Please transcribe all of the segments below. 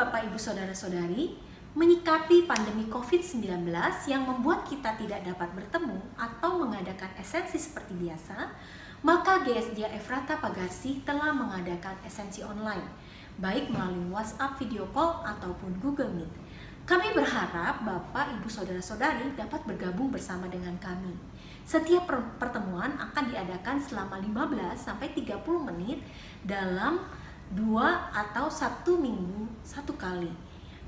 Bapak, Ibu, Saudara-saudari, menyikapi pandemi COVID-19 yang membuat kita tidak dapat bertemu atau mengadakan esensi seperti biasa, maka GSDA Efrata Pagarsi telah mengadakan esensi online, baik melalui WhatsApp video call ataupun Google Meet. Kami berharap Bapak, Ibu, Saudara-saudari dapat bergabung bersama dengan kami. Setiap pertemuan akan diadakan selama 15-30 menit dalam 2 atau 1 minggu 1 kali.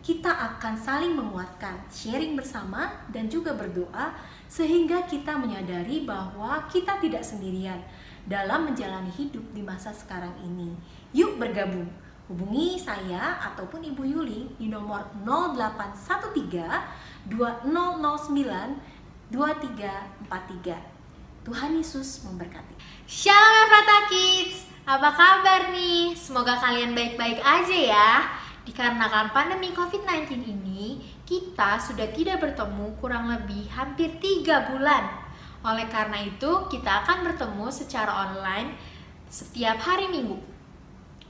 Kita akan saling menguatkan, sharing bersama dan juga berdoa sehingga kita menyadari bahwa kita tidak sendirian dalam menjalani hidup di masa sekarang ini. Yuk bergabung. Hubungi saya ataupun Ibu Yuli di nomor 0813 2009 2343. Tuhan Yesus memberkati. Shalom Efrata Kids, apa kabar nih? Semoga kalian baik-baik aja ya. Dikarenakan pandemi COVID-19 ini, kita sudah tidak bertemu kurang lebih hampir 3 bulan. Oleh karena itu, kita akan bertemu secara online setiap hari Minggu.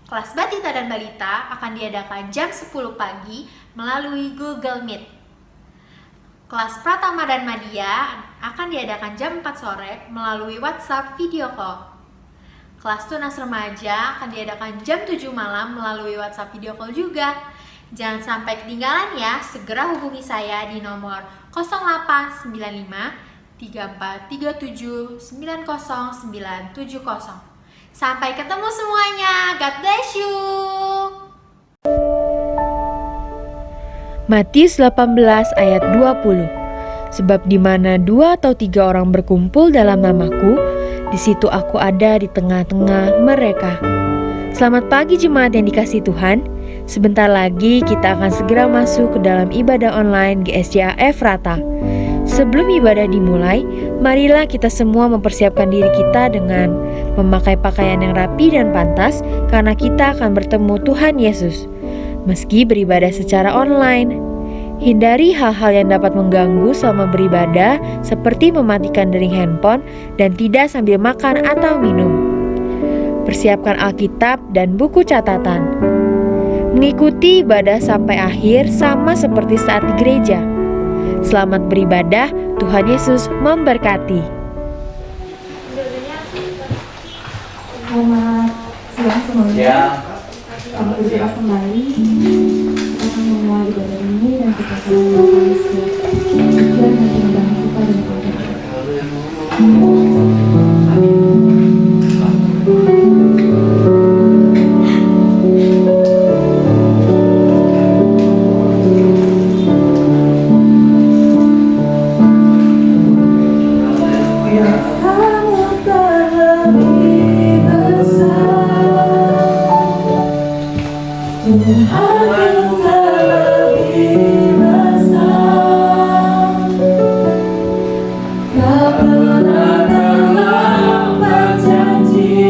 Kelas Batita dan Balita akan diadakan jam 10 pagi melalui Google Meet. Kelas Pratama dan Madya akan diadakan jam 4 sore melalui WhatsApp video call. Kelas Tunas Remaja akan diadakan jam 7 malam melalui WhatsApp video call juga. Jangan sampai ketinggalan ya, segera hubungi saya di nomor 0895 3437 90970. Sampai ketemu semuanya, God bless you. Matius 18 ayat 20. Sebab di mana 2 atau 3 orang berkumpul dalam namaku, di situ aku ada di tengah-tengah mereka. Selamat pagi jemaat yang dikasihi Tuhan. Sebentar lagi kita akan segera masuk ke dalam ibadah online GSDA Efrata. Sebelum ibadah dimulai, marilah kita semua mempersiapkan diri kita dengan memakai pakaian yang rapi dan pantas, karena kita akan bertemu Tuhan Yesus. Meski beribadah secara online, hindari hal-hal yang dapat mengganggu selama beribadah, seperti mematikan dering handphone dan tidak sambil makan atau minum. Persiapkan Alkitab dan buku catatan. Mengikuti ibadah sampai akhir sama seperti saat di gereja. Selamat beribadah, Tuhan Yesus memberkati. Selamat siang semuanya. Selamat berdoa kembali. Kita akan memulai ibadah ini dan kita akan memulai setiap tujuan dan pengembangan kita dan Tuhan ku terlebih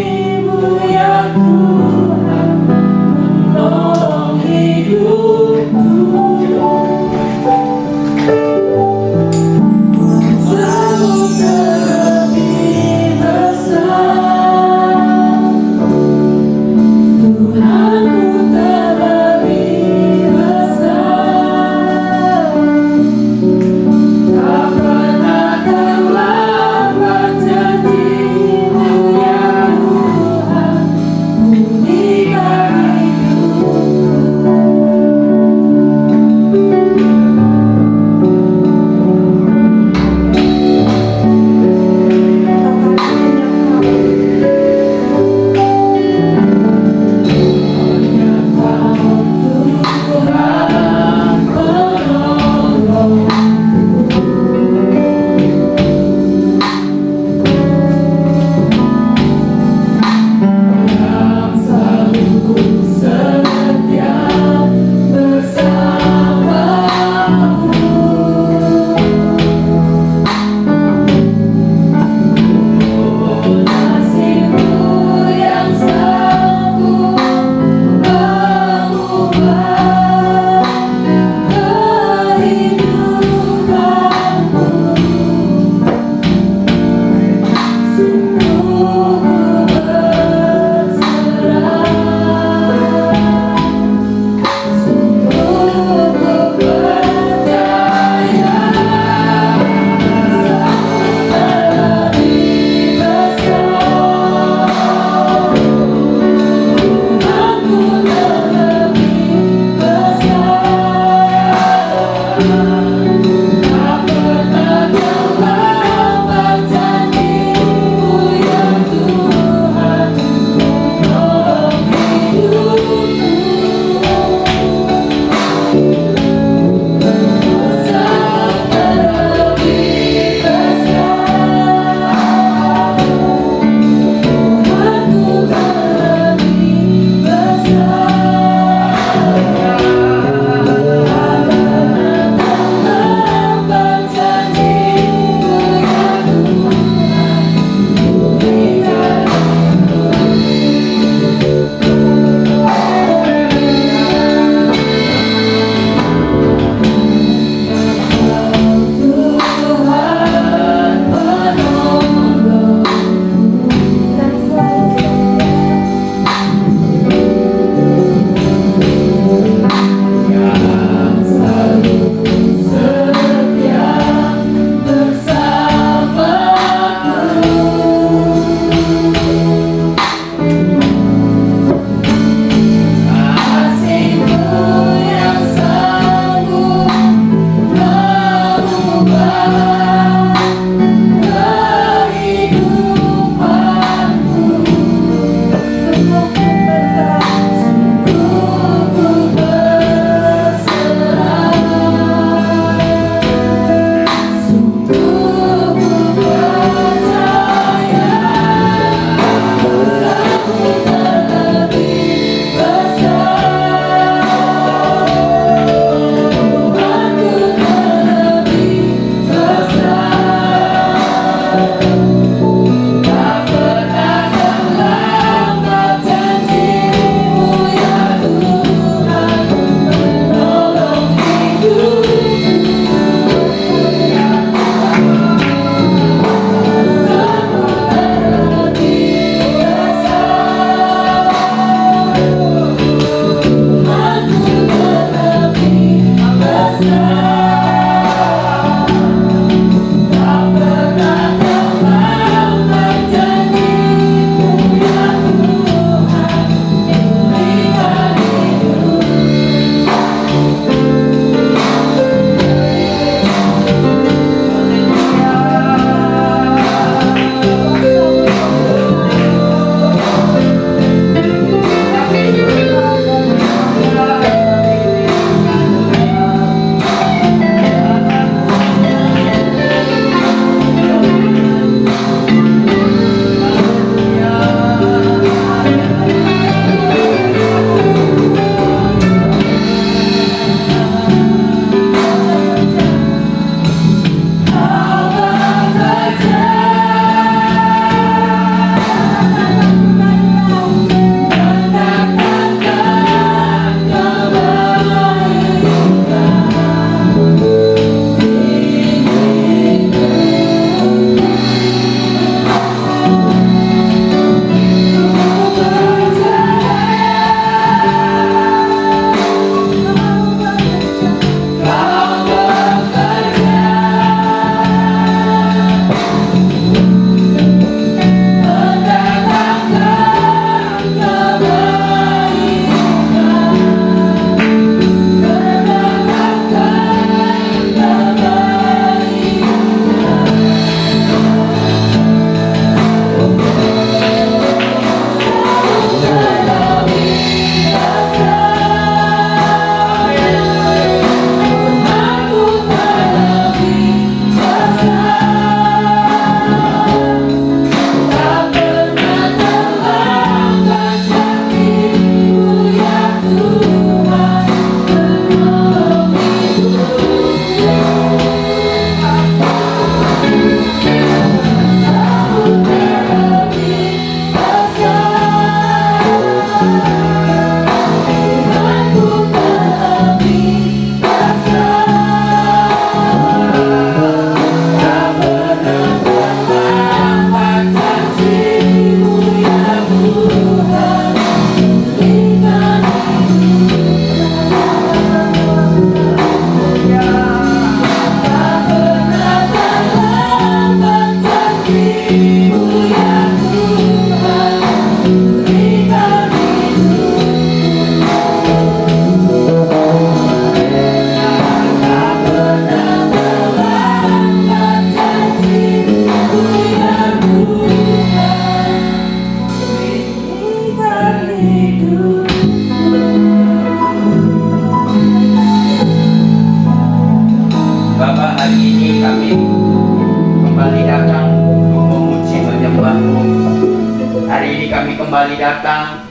datang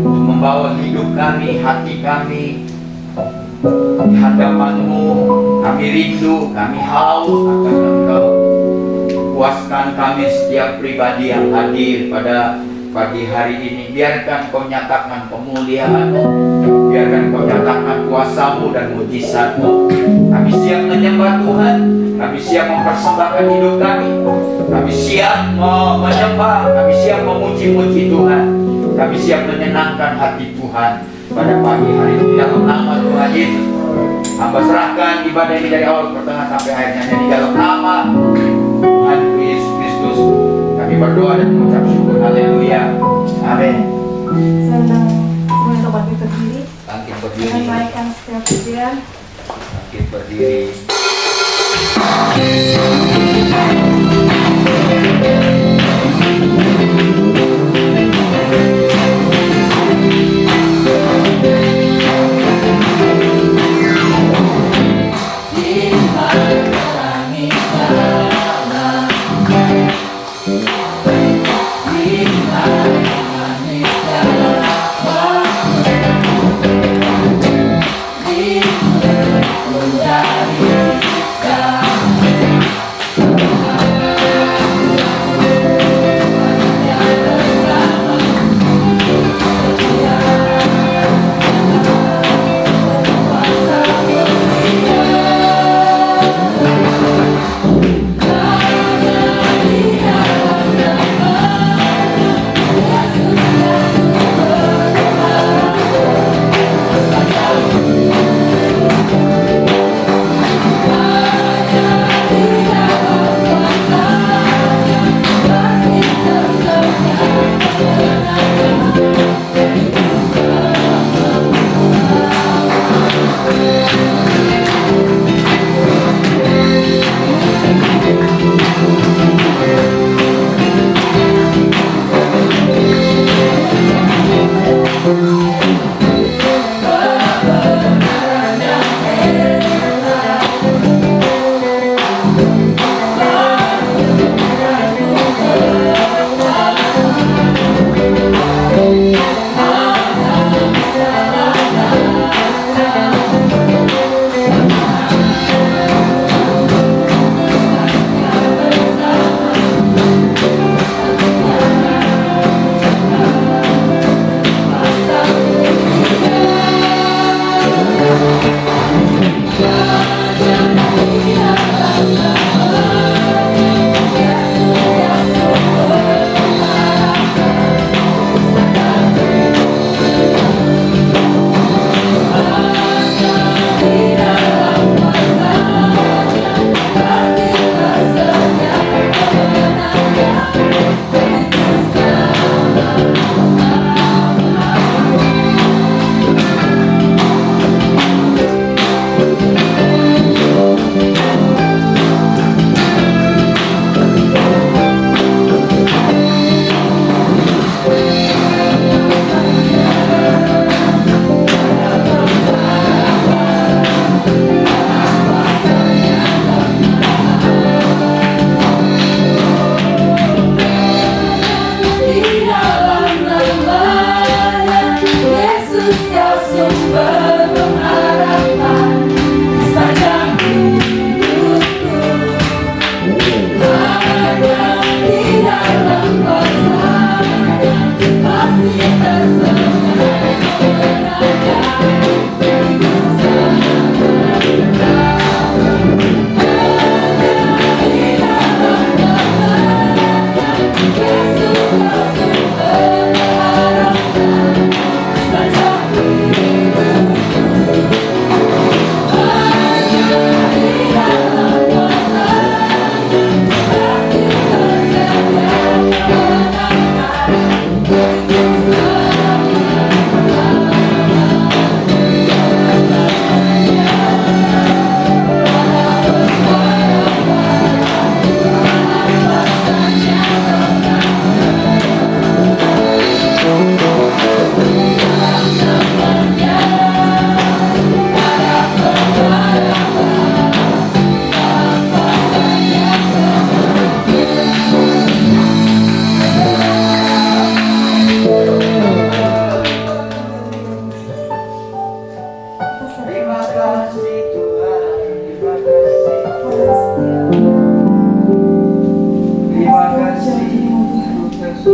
membawa hidup kami, hati kami di hadapan-Mu. Kami rindu, kami haus akan Engkau. Puaskan kami setiap pribadi yang hadir pada pagi hari ini. Biarkan Kau nyatakan kemuliaan-Mu, biarkan Kau nyatakan kuasa-Mu dan mujizat-Mu. Kami siap menyembah Tuhan, kami siap mempersembahkan hidup kami, kami siap menyembah, kami siap memuji-muji Tuhan, kami siap menyenangkan hati Tuhan pada pagi hari ini. Dalam nama Tuhan Yesus, hamba serahkan ibadah ini dari awal pertengahan sampai akhirnya. Di dalam nama Tuhan Yesus Kristus kami berdoa dan mengucap syukur. Haleluya. Amin. Saya undang semua untuk bangkit berdiri. Bangkit Dengan berdiri. menaikkan setiap pujian. Bangkit berdiri.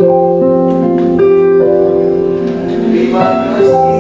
Terima kasih.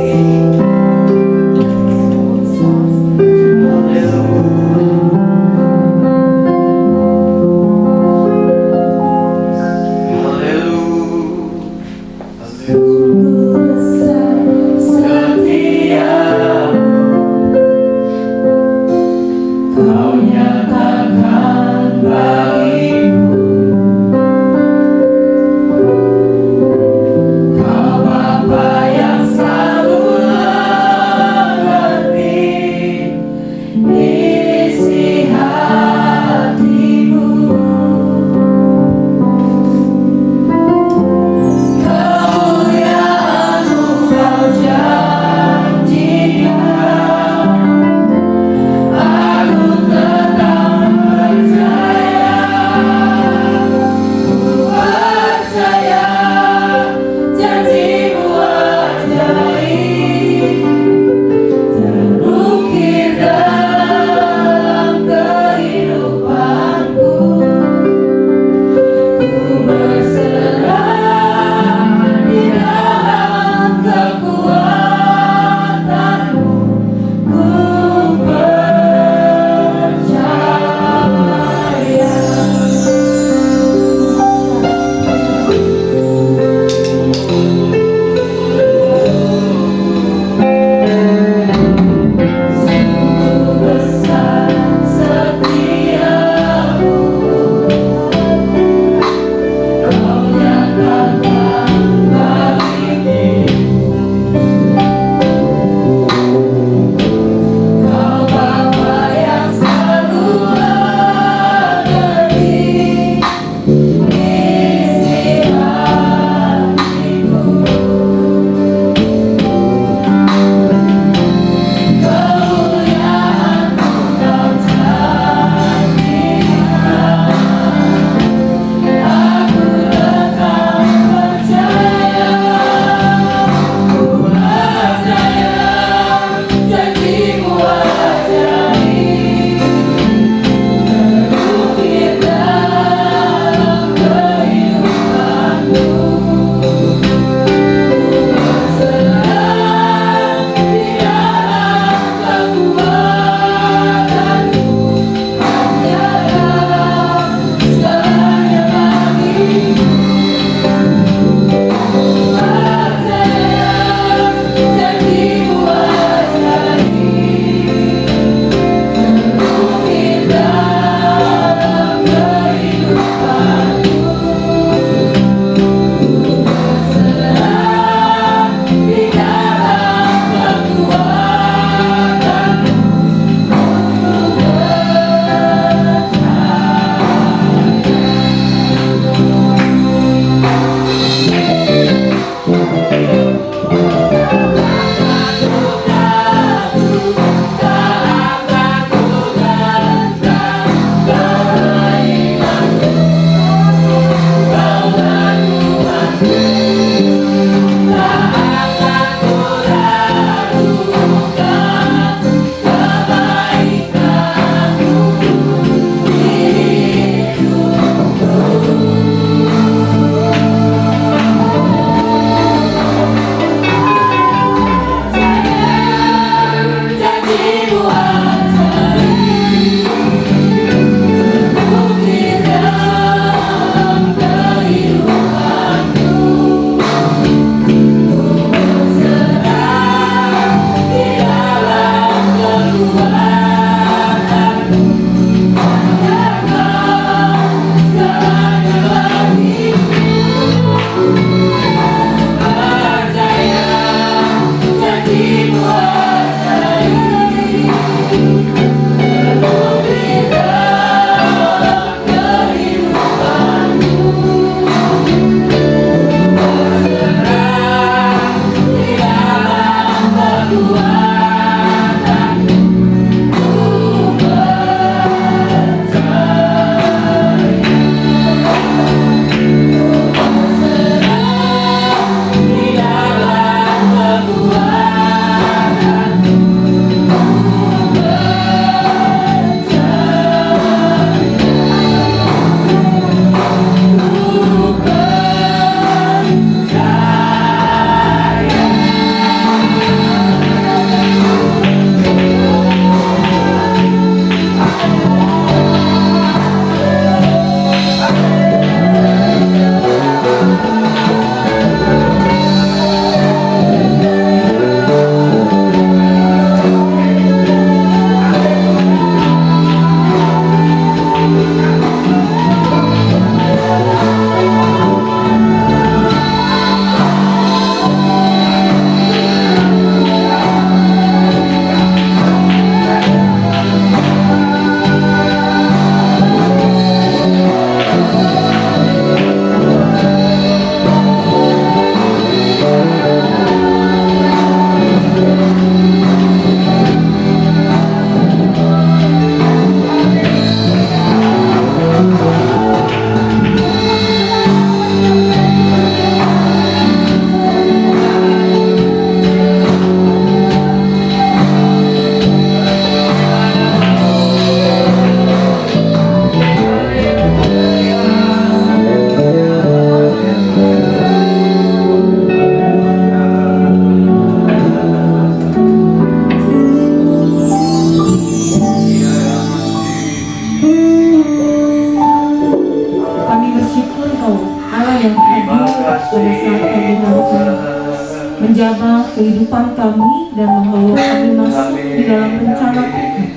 kehidupan kami dan membawa kami masuk di dalam rencana Tuhan.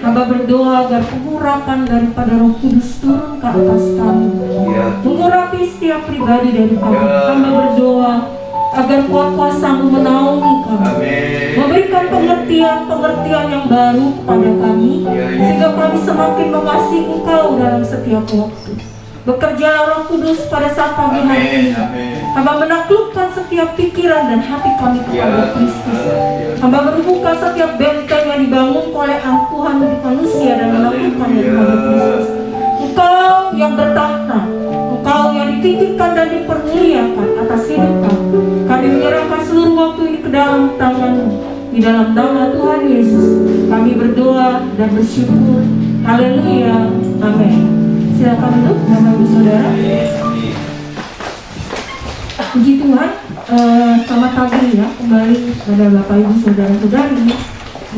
Hamba berdoa agar pengurapan daripada Roh Kudus turun ke atas kami, mengurapi setiap pribadi dari kami. Hamba berdoa agar kuat kuasa-Mu menaungi kami, memberikan pengertian yang baru kepada kami, sehingga kami semakin mengasihi Engkau dalam setiap waktu. Bekerjalah Roh Kudus pada saat pagi hari ini. Hamba menaklukkan setiap pikiran dan hati kami kepada Kristus. Hamba membuka setiap benteng yang dibangun oleh angkuhan hidup manusia dan menaklukkannya kepada Kristus. Engkau yang bertahta, Engkau yang ditinggikan dan dipermuliakan atas hidup kami. Kami menyerahkan seluruh waktu ini ke dalam tangan-Mu. Di dalam nama Tuhan Yesus, kami berdoa dan bersyukur. Haleluya. Amin. Silakan duduk, Bapak Ibu Saudara. Puji Tuhan, selamat pagi ya kembali pada Bapak Ibu Saudara-saudari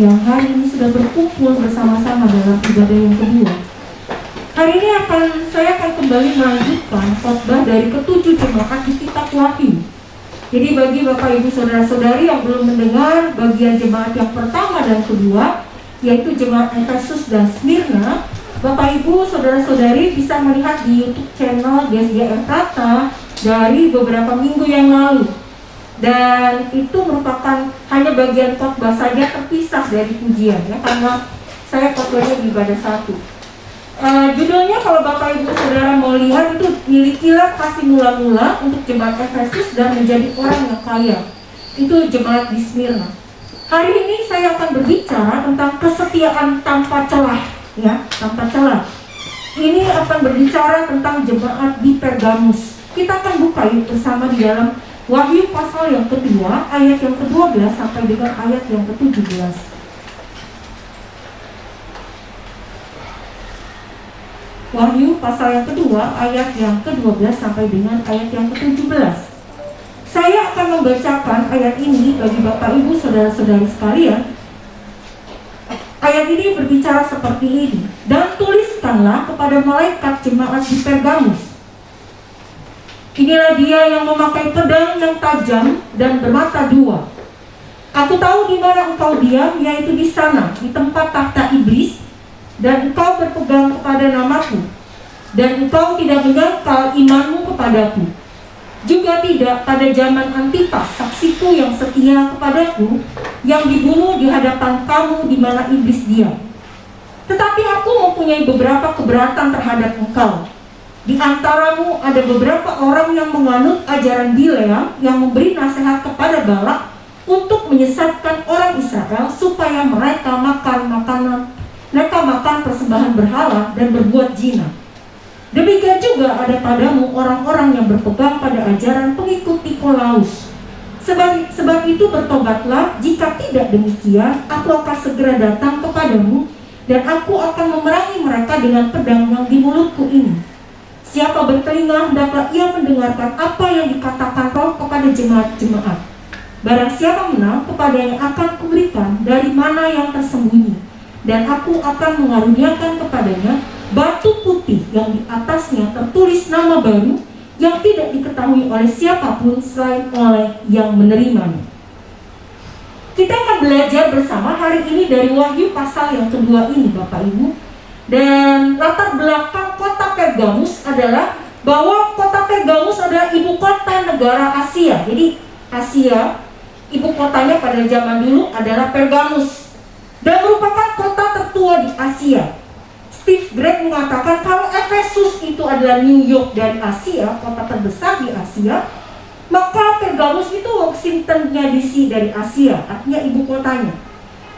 yang hari ini sudah berkumpul bersama-sama dalam ibadah yang kedua. Hari ini saya akan kembali melanjutkan khotbah dari ketujuh jemaat di kitab Wahyu. Jadi bagi Bapak Ibu Saudara-saudari yang belum mendengar bagian jemaat yang pertama dan kedua, yaitu jemaat Efesus dan Smyrna, Bapak Ibu Saudara-saudari bisa melihat di YouTube channel GSG Efrata dari beberapa minggu yang lalu. Dan itu merupakan hanya bagian khotbah saja terpisah dari pujian ya, karena saya khotbahnya di ibadah satu. Judulnya kalau Bapak Ibu Saudara mau lihat itu milikilah kasih mula-mula untuk jemaat Efesus dan menjadi orang yang kaya. Itu jemaat di Smyrna. Hari ini saya akan berbicara tentang kesetiaan tanpa celah. Ya, tanpa celah. Ini akan berbicara tentang jemaat di Pergamus. Kita akan buka yuk bersama di dalam Wahyu pasal yang kedua, ayat yang ke-12 sampai dengan ayat yang ke-17. Wahyu pasal yang kedua, ayat yang ke-12 sampai dengan ayat yang ke-17. Saya akan membacakan ayat ini bagi Bapak Ibu Saudara-saudari sekalian. Ayat ini berbicara seperti ini. Dan tuliskanlah kepada malaikat jemaat di Pergamus. Inilah dia yang memakai pedang yang tajam dan bermata dua. Aku tahu di mana engkau diam, yaitu di sana, di tempat tahta iblis, dan engkau berpegang kepada namaku, dan engkau tidak menyangkal imanmu kepadaku. Juga tidak pada zaman Antipas, saksiku yang setia kepadaku, yang dibunuh di hadapan kamu di mana iblis diam. Tetapi aku mempunyai beberapa keberatan terhadap engkau. Di antaramu ada beberapa orang yang menganut ajaran Bileam, yang memberi nasihat kepada Balak untuk menyesatkan orang Israel supaya mereka makan persembahan berhala dan berbuat zina. Demikian juga ada padamu orang-orang yang berpegang pada ajaran pengikut Nikolaus. Sebab itu bertobatlah, jika tidak demikian aku akan segera datang kepadamu, dan aku akan memerangi mereka dengan pedang yang di mulutku ini. Siapa bertelinga hendaklah ia mendengarkan apa yang dikatakan Roh kepada jemaat-jemaat. Barang siapa menang, kepadanya akan kuberikan dari mana yang tersembunyi, dan aku akan mengaruniakan kepadanya batu putih yang di atasnya tertulis nama baru yang tidak diketahui oleh siapapun selain oleh yang menerimanya. Kita akan belajar bersama hari ini dari Wahyu pasal yang kedua ini, Bapak Ibu. Dan latar belakang kota Pergamus adalah bahwa kota Pergamus adalah ibu kota negara Asia. Jadi Asia, ibu kotanya pada zaman dulu adalah Pergamus, dan merupakan kota tertua di Asia. Steve Greg mengatakan kalau Efesus itu adalah New York dari Asia, kota terbesar di Asia, maka Pergamus itu Washington DC dari Asia, artinya ibu kotanya.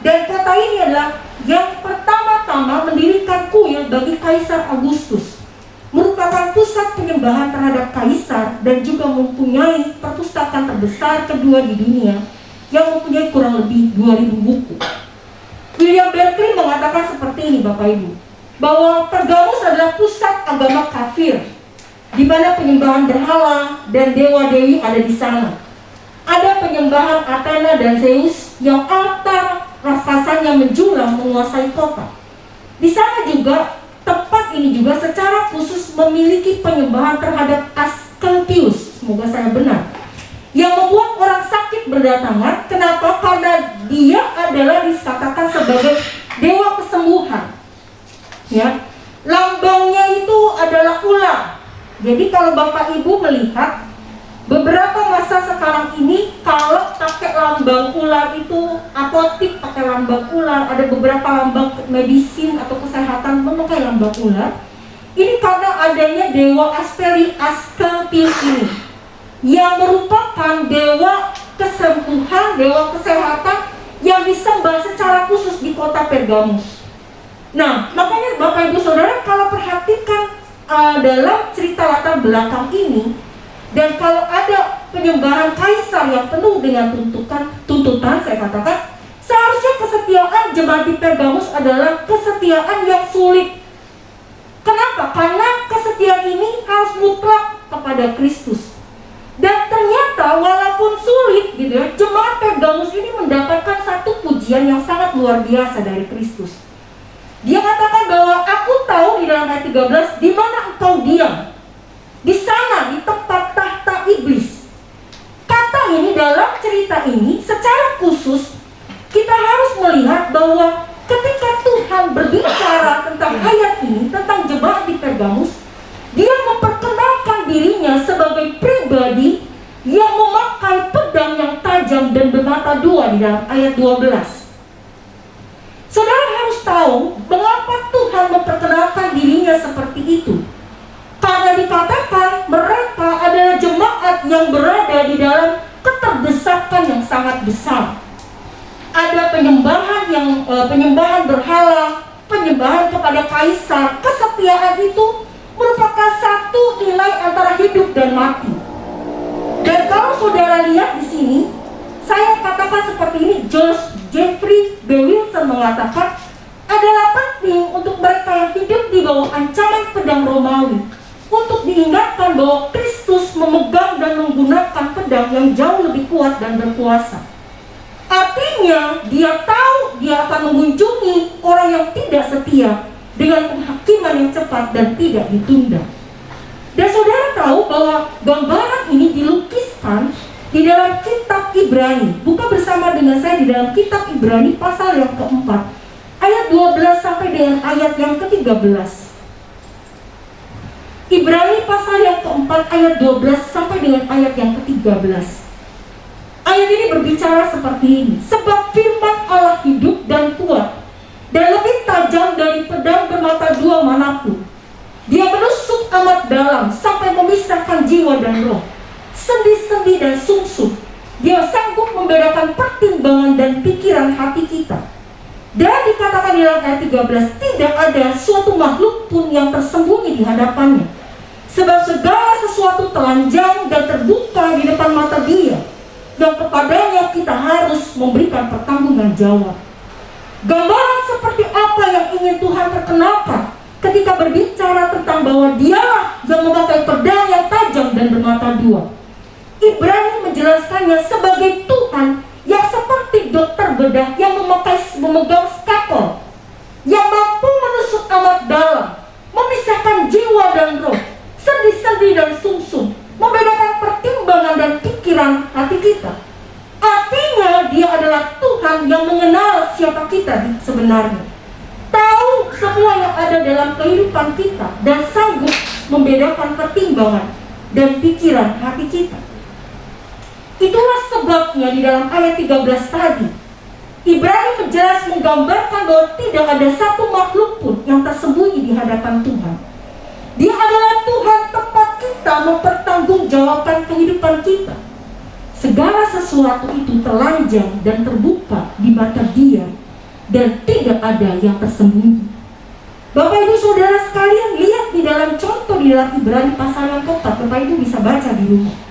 Dan kota ini adalah yang pertama-tama mendirikan kuil bagi Kaisar Agustus, merupakan pusat penyembahan terhadap Kaisar, dan juga mempunyai perpustakaan terbesar kedua di dunia yang mempunyai kurang lebih 2000 buku. William Berkeley mengatakan seperti ini, Bapak Ibu, bahwa Pergamus adalah pusat agama kafir, di mana penyembahan berhala dan dewa-dewi ada di sana. Ada penyembahan Athena dan Zeus yang altar raksasanya menjulang menguasai kota. Di sana juga, tempat ini juga secara khusus memiliki penyembahan terhadap Asklepius, semoga saya benar, yang membuat orang sakit berdatangan. Kenapa? Karena dia adalah dikatakan sebagai dewa kesembuhan. Ya, lambangnya itu adalah ular. Jadi kalau Bapak Ibu melihat beberapa masa sekarang ini, kalau pakai lambang ular itu apotik pakai lambang ular, ada beberapa lambang medisin atau kesehatan memakai lambang ular. Ini karena adanya dewa Asclepius ini, yang merupakan dewa kesembuhan, dewa kesehatan yang disembah secara khusus di kota Pergamus. Nah, makanya Bapak Ibu Saudara kalau perhatikan dalam cerita latar belakang ini, dan kalau ada penyembahan kaisar yang penuh dengan tuntutan, saya katakan, seharusnya kesetiaan jemaat di Pergamus adalah kesetiaan yang sulit. Kenapa? Karena kesetiaan ini harus mutlak kepada Kristus. Dan ternyata walaupun sulit gitu ya, jemaat Pergamus ini mendapatkan satu pujian yang sangat luar biasa dari Kristus. Dia katakan bahwa aku tahu di dalam ayat 13 di mana engkau diam. Di sana, di tempat tahta iblis. Kata ini dalam cerita ini secara khusus kita harus melihat bahwa ketika Tuhan berbicara tentang ayat ini, tentang jemaat di Pergamus, dia memperkenalkan dirinya sebagai pribadi yang memakai pedang yang tajam dan bermata dua di dalam ayat 12. Saudara harus tahu mengapa Tuhan memperkenalkan dirinya seperti itu. Karena dikatakan mereka adalah jemaat yang berada di dalam keterdesakan yang sangat besar. Ada penyembahan berhala, penyembahan kepada kaisar. Kesetiaan itu merupakan satu nilai antara hidup dan mati. Dan kalau saudara lihat di sini, saya katakan seperti ini, Jeffrey B. Wilson mengatakan adalah penting untuk mereka yang hidup di bawah ancaman pedang Romawi untuk diingatkan bahwa Kristus memegang dan menggunakan pedang yang jauh lebih kuat dan berkuasa. Artinya dia tahu dia akan mengunjungi orang yang tidak setia dengan penghakiman yang cepat dan tidak ditunda. Dan saudara tahu bahwa gambaran ini dilukiskan di dalam kitab Ibrani. Buka bersama dengan saya di dalam kitab Ibrani pasal yang keempat, ayat 12 sampai dengan ayat yang ke-13. Ibrani pasal yang keempat ayat 12 sampai dengan ayat yang ke-13. Ayat ini berbicara seperti ini. Sebab firman Allah hidup dan kuat, dan lebih tajam dari pedang bermata dua manapun. Dia menusuk amat dalam sampai memisahkan jiwa dan roh, sendi-sendi dan sungsum. Dia sanggup membedakan pertimbangan dan pikiran hati kita. Dan dikatakan di dalam ayat 13, tidak ada suatu makhluk pun yang tersembunyi di hadapannya. Sebab segala sesuatu telanjang dan terbuka di depan mata Dia, yang kepadanya kita harus memberikan pertanggungan jawab. Gambaran seperti apa yang ingin Tuhan perkenalkan ketika berbicara tentang bahwa Dialah yang memakai pedang yang tajam dan bermata dua? Ibrani menjelaskannya sebagai Tuhan yang seperti dokter bedah yang memegang skapel, yang mampu menusuk amat dalam, memisahkan jiwa dan roh, sendi-sendi dan sungsum, membedakan pertimbangan dan pikiran hati kita. Artinya dia adalah Tuhan yang mengenal siapa kita sebenarnya, tahu semua yang ada dalam kehidupan kita, dan sanggup membedakan pertimbangan dan pikiran hati kita. Itulah sebabnya di dalam ayat 13 tadi, Ibrani menjelas menggambarkan bahwa tidak ada satu makhluk pun yang tersembunyi di hadapan Tuhan. Dia adalah Tuhan tempat kita mempertanggungjawabkan kehidupan kita. Segala sesuatu itu telanjang dan terbuka di mata Dia, dan tidak ada yang tersembunyi. Bapak Ibu Saudara sekalian, lihat di dalam contoh di dalam Ibrani pasal yang keempat, Bapak Ibu bisa baca di rumah.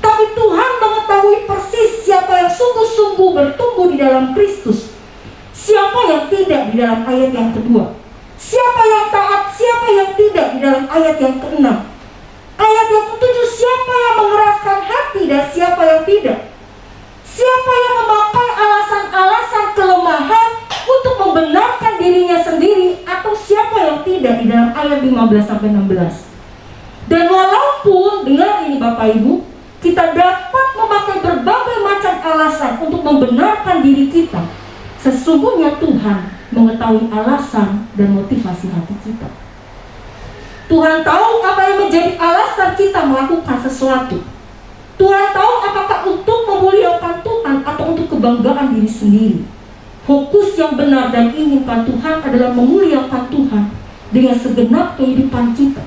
Tapi Tuhan mengetahui persis siapa yang sungguh-sungguh bertumbuh di dalam Kristus, siapa yang tidak di dalam ayat yang kedua, siapa yang taat, siapa yang tidak di dalam ayat yang ke-6. Ayat yang ke-7, siapa yang mengeraskan hati dan siapa yang tidak. Siapa yang memakai alasan-alasan kelemahan untuk membenarkan dirinya sendiri, atau siapa yang tidak di dalam ayat 15-16. Dan walaupun, dengar ini Bapak Ibu, kita dapat berbagai macam alasan untuk membenarkan diri kita, sesungguhnya Tuhan mengetahui alasan dan motivasi hati kita. Tuhan tahu apa yang menjadi alasan kita melakukan sesuatu. Tuhan tahu apakah untuk memuliakan Tuhan atau untuk kebanggaan diri sendiri. Fokus yang benar dan inginkan Tuhan adalah memuliakan Tuhan dengan segenap kehidupan kita.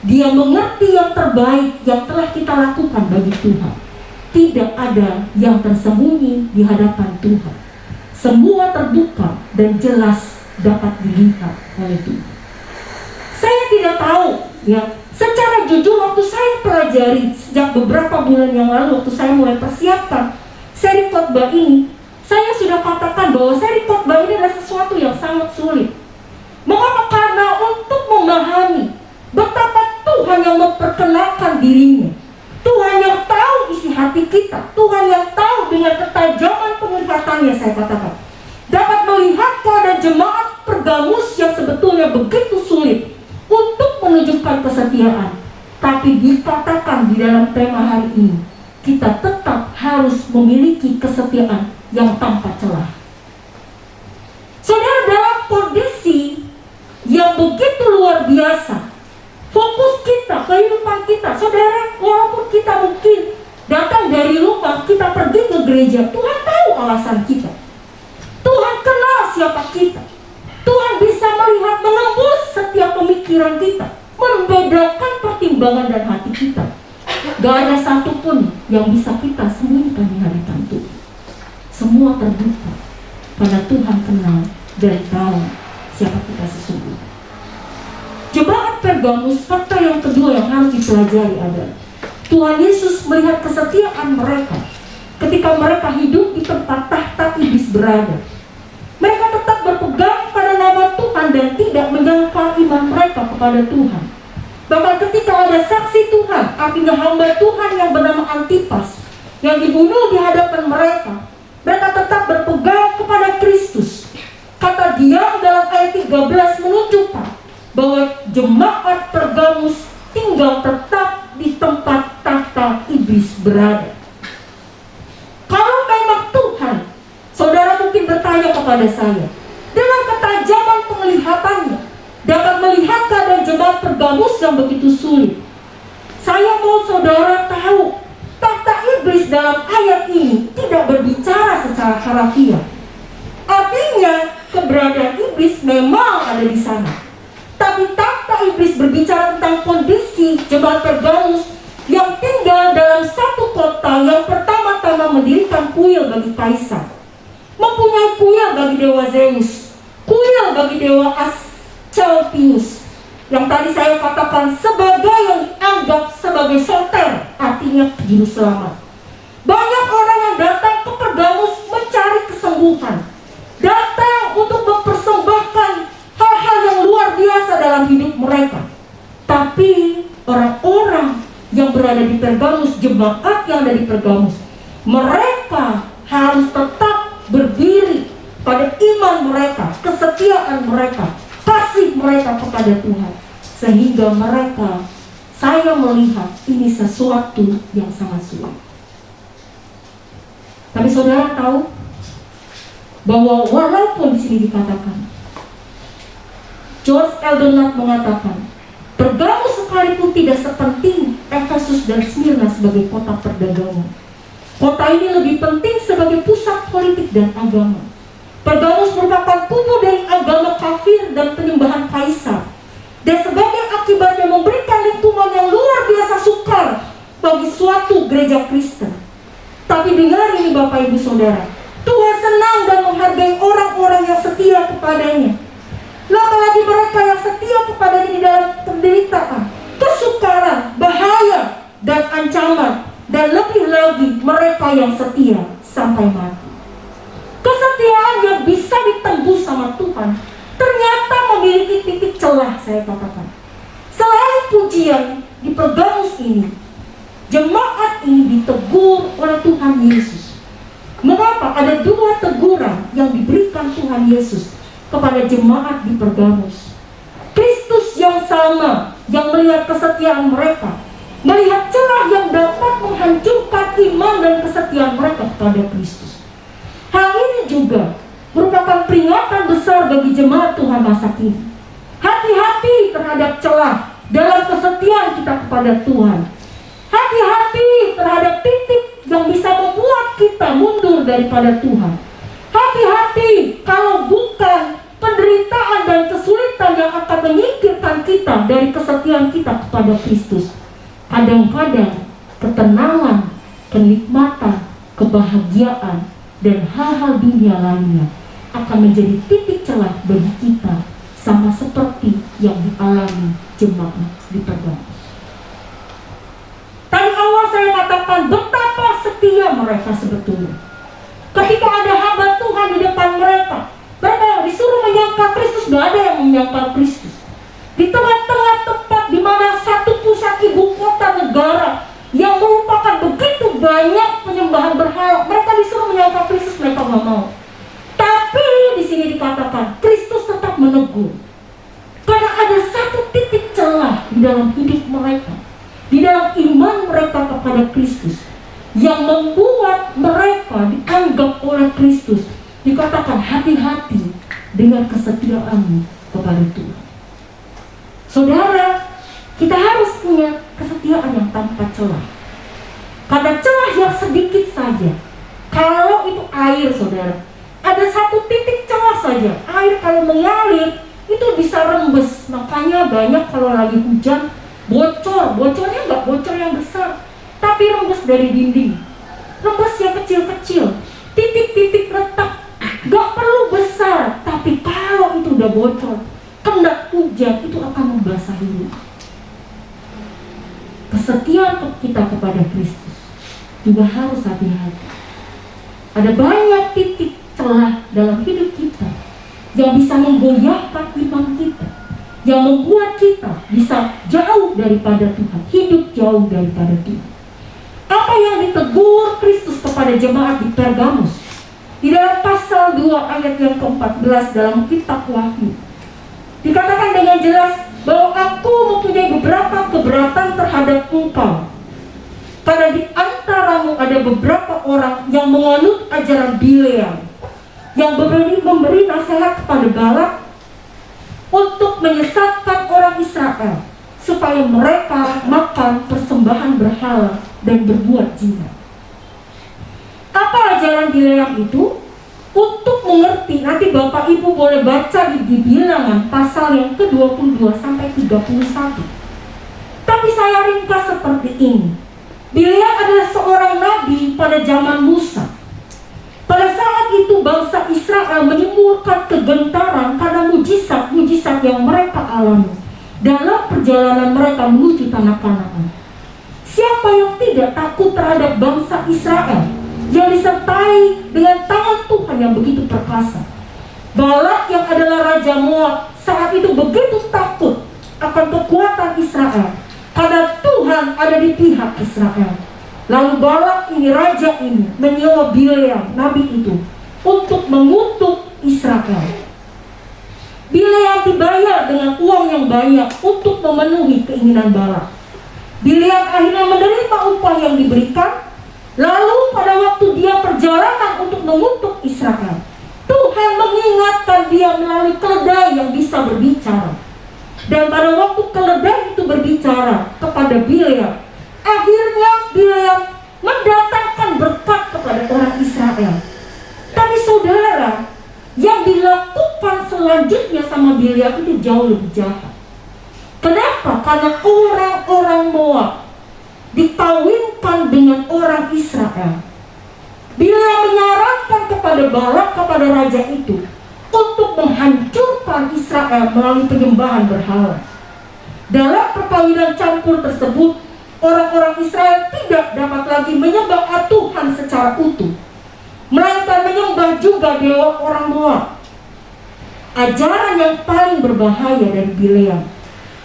Dia mengerti yang terbaik yang telah kita lakukan bagi Tuhan. Tidak ada yang tersembunyi di hadapan Tuhan. Semua terbuka dan jelas dapat dilihat oleh Tuhan. Saya tidak tahu, ya, secara jujur waktu saya pelajari sejak beberapa bulan yang lalu, waktu saya mulai persiapkan seri khotbah ini, saya sudah katakan bahwa seri khotbah ini adalah sesuatu yang sangat sulit. Mengapa? Karena untuk memahami betapa Tuhan yang memperkenalkan dirinya, Tuhan yang tahu isi hati kita, Tuhan yang tahu dengan ketajaman penglihatannya, saya katakan, dapat melihat keadaan jemaat Pergamus yang sebetulnya begitu sulit untuk menunjukkan kesetiaan. Tapi dikatakan di dalam tema hari ini, kita tetap harus memiliki kesetiaan yang tanpa celah. Saudara, dalam kondisi yang begitu luar biasa, fokus kita, kehidupan kita, saudara, walaupun kita mungkin datang dari rumah, kita pergi ke gereja, Tuhan tahu alasan kita. Tuhan kenal siapa kita. Tuhan bisa melihat, menembus setiap pemikiran kita, membedakan pertimbangan dan hati kita. Gak ada satupun yang bisa kita sembunyikan di hadapan Tuhan. Semua terbuka karena Tuhan kenal dan tahu siapa kita sesungguhnya. Jemaat Pergamus, fakta yang kedua yang harus dipelajari adalah Tuhan Yesus melihat kesetiaan mereka ketika mereka hidup di tempat tahta iblis berada. Mereka tetap berpegang pada nama Tuhan dan tidak menyangkal iman mereka kepada Tuhan. Bahkan ketika ada saksi Tuhan, artinya hamba Tuhan yang bernama Antipas, yang dibunuh di hadapan mereka, mereka tetap berpegang kepada Kristus. Kata dia dalam ayat 13 menunjukkan bahwa jemaat Pergamus tinggal tetap di tempat tahta iblis berada. Kalau memang Tuhan, saudara mungkin bertanya kepada saya, dengan ketajaman penglihatannya, dapat melihat keadaan jemaat Pergamus yang begitu sulit. Saya mau saudara tahu, tahta iblis dalam ayat ini tidak berbicara secara harafiah. Artinya, keberadaan iblis memang ada di sana. Tapi tahta iblis berbicara tentang kondisi jemaat Pergamus yang tinggal dalam satu kota yang pertama-tama mendirikan kuil bagi kaisar, mempunyai kuil bagi dewa Zeus, kuil bagi dewa Asclepius, yang tadi saya katakan sebagai yang dianggap sebagai soter, artinya juru selamat. Banyak orang yang datang ke Pergamus mencari kesembuhan, datang untuk mempersembahkan hal-hal yang luar biasa dalam hidup mereka. Tapi orang-orang yang berada di Pergamus, jemaat yang ada di Pergamus, mereka harus tetap berdiri pada iman mereka, kesetiaan mereka, kasih mereka kepada Tuhan. Sehingga mereka, saya melihat ini sesuatu yang sangat sulit. Tapi saudara tahu bahwa walaupun di sini dikatakan, George Eldonat mengatakan, Pergamus sekalipun tidak sepenting Efesus dan Smyrna sebagai kota perdagangan. Kota ini lebih penting sebagai pusat politik dan agama. Pergamus merupakan kubu dari agama kafir dan penyembahan kaisar, dan sebagai akibatnya memberikan lingkungan yang luar biasa sukar bagi suatu gereja Kristen. Tapi dengar ini Bapak Ibu Saudara, Tuhan senang dan menghargai orang-orang yang setia kepadanya. Apalagi mereka yang setia kepadanya di dalam penderitaan, kesukaran, bahaya, dan ancaman. Dan lebih lagi mereka yang setia sampai mati. Kesetiaan yang bisa ditembus sama Tuhan ternyata memiliki titik celah, saya katakan. Selain pujian di Pergamus ini, jemaat ini ditegur oleh Tuhan Yesus. Mengapa? Ada dua teguran yang diberikan Tuhan Yesus kepada jemaat di Pergamus. Kristus yang sama yang melihat kesetiaan mereka, melihat celah yang dapat menghancurkan iman dan kesetiaan mereka kepada Kristus. Hal ini juga merupakan peringatan besar bagi jemaat Tuhan masa kini. Hati-hati terhadap celah dalam kesetiaan kita kepada Tuhan. Hati-hati terhadap titik yang bisa membuat kita mundur daripada Tuhan. Hati-hati kalau bukan penderitaan dan kesulitan yang akan menyingkirkan kita dari kesetiaan kita kepada Kristus. Kadang-kadang ketenangan, kenikmatan, kebahagiaan, dan hal-hal dunia lainnya akan menjadi titik celah bagi kita, sama seperti yang dialami jemaat di Pergamus. Tadi awal saya katakan betapa setia mereka sebetulnya. Ketika ada hamba Tuhan di depan mereka disuruh menyangkal Kristus, gak ada yang menyangkal Kristus. Di tengah-tengah tempat di mana satu pusat ibu kota negara yang merupakan begitu banyak penyembahan berhala, mereka disuruh menyangkal Kristus, mereka gak mau. Tapi di sini dikatakan Kristus tetap menegur, karena ada satu titik celah di dalam hidup mereka, di dalam iman mereka kepada Kristus, yang membuat mereka dianggap oleh Kristus. Dikatakan hati-hati dengan kesetiaanmu kepada Tuhan. Saudara, kita harus punya kesetiaan yang tanpa celah. Karena celah yang sedikit saja, kalau itu air, saudara, ada satu titik celah saja, air kalau mengalir itu bisa rembes. Makanya banyak kalau lagi hujan bocornya nggak bocor yang besar, tapi rembes dari dinding, rembes yang kecil-kecil, titik-titik retak. Gak perlu besar, tapi kalau itu udah bocor, kena hujan itu akan membasahi rumah. Kesetiaan kita kepada Kristus juga harus hati-hati. Ada banyak titik celah dalam hidup kita yang bisa menggoyahkan iman kita, yang membuat kita bisa jauh daripada Tuhan, hidup jauh daripada Tuhan. Apa yang ditegur Kristus kepada jemaat di Pergamus di dalam pasal 2 ayat yang ke-14 dalam kitab Wahyu, dikatakan dengan jelas bahwa aku mempunyai beberapa keberatan terhadap engkau, karena di antaramu ada beberapa orang yang menganut ajaran Bileam, yang memberi nasihat kepada Balak untuk menyesatkan orang Israel supaya mereka makan persembahan berhala dan berbuat zina. Apa ajaran Bileam itu? Untuk mengerti, nanti Bapak Ibu boleh baca di Bilangan pasal yang ke-22 sampai 31. Tapi saya ringkas seperti ini. Bileam adalah seorang nabi pada zaman Musa. Pada saat itu bangsa Israel menimbulkan kegentaran karena mujizat-mujizat yang mereka alami dalam perjalanan mereka menuju tanah Kanaan. Siapa yang tidak takut terhadap bangsa Israel yang disertai dengan tangan Tuhan yang begitu perkasa? Balak yang adalah Raja Moab saat itu begitu takut akan kekuatan Israel karena Tuhan ada di pihak Israel. Lalu Balak ini, raja ini, menyewa Bileam, nabi itu, untuk mengutuk Israel. Bileam dibayar dengan uang yang banyak untuk memenuhi keinginan Balak. Bileam akhirnya menerima upah yang diberikan. Lalu pada waktu dia perjalanan untuk mengutuk Israel, Tuhan mengingatkan dia melalui keledai yang bisa berbicara. Dan pada waktu keledai itu berbicara kepada Bileam, akhirnya Bileam mendatangkan berkat kepada orang Israel. Tapi saudara, yang dilakukan selanjutnya sama Bileam itu jauh lebih jahat. Kenapa? Karena orang-orang Moab dikawinkan dengan orang Israel. Bileam menyarankan kepada Balak, kepada raja itu, untuk menghancurkan Israel melalui penyembahan berhala. Dalam perkawinan campur tersebut, orang-orang Israel tidak dapat lagi menyembah Tuhan secara utuh, melainkan menyembah juga dewa orang Moab. Ajaran yang paling berbahaya dari Bileam,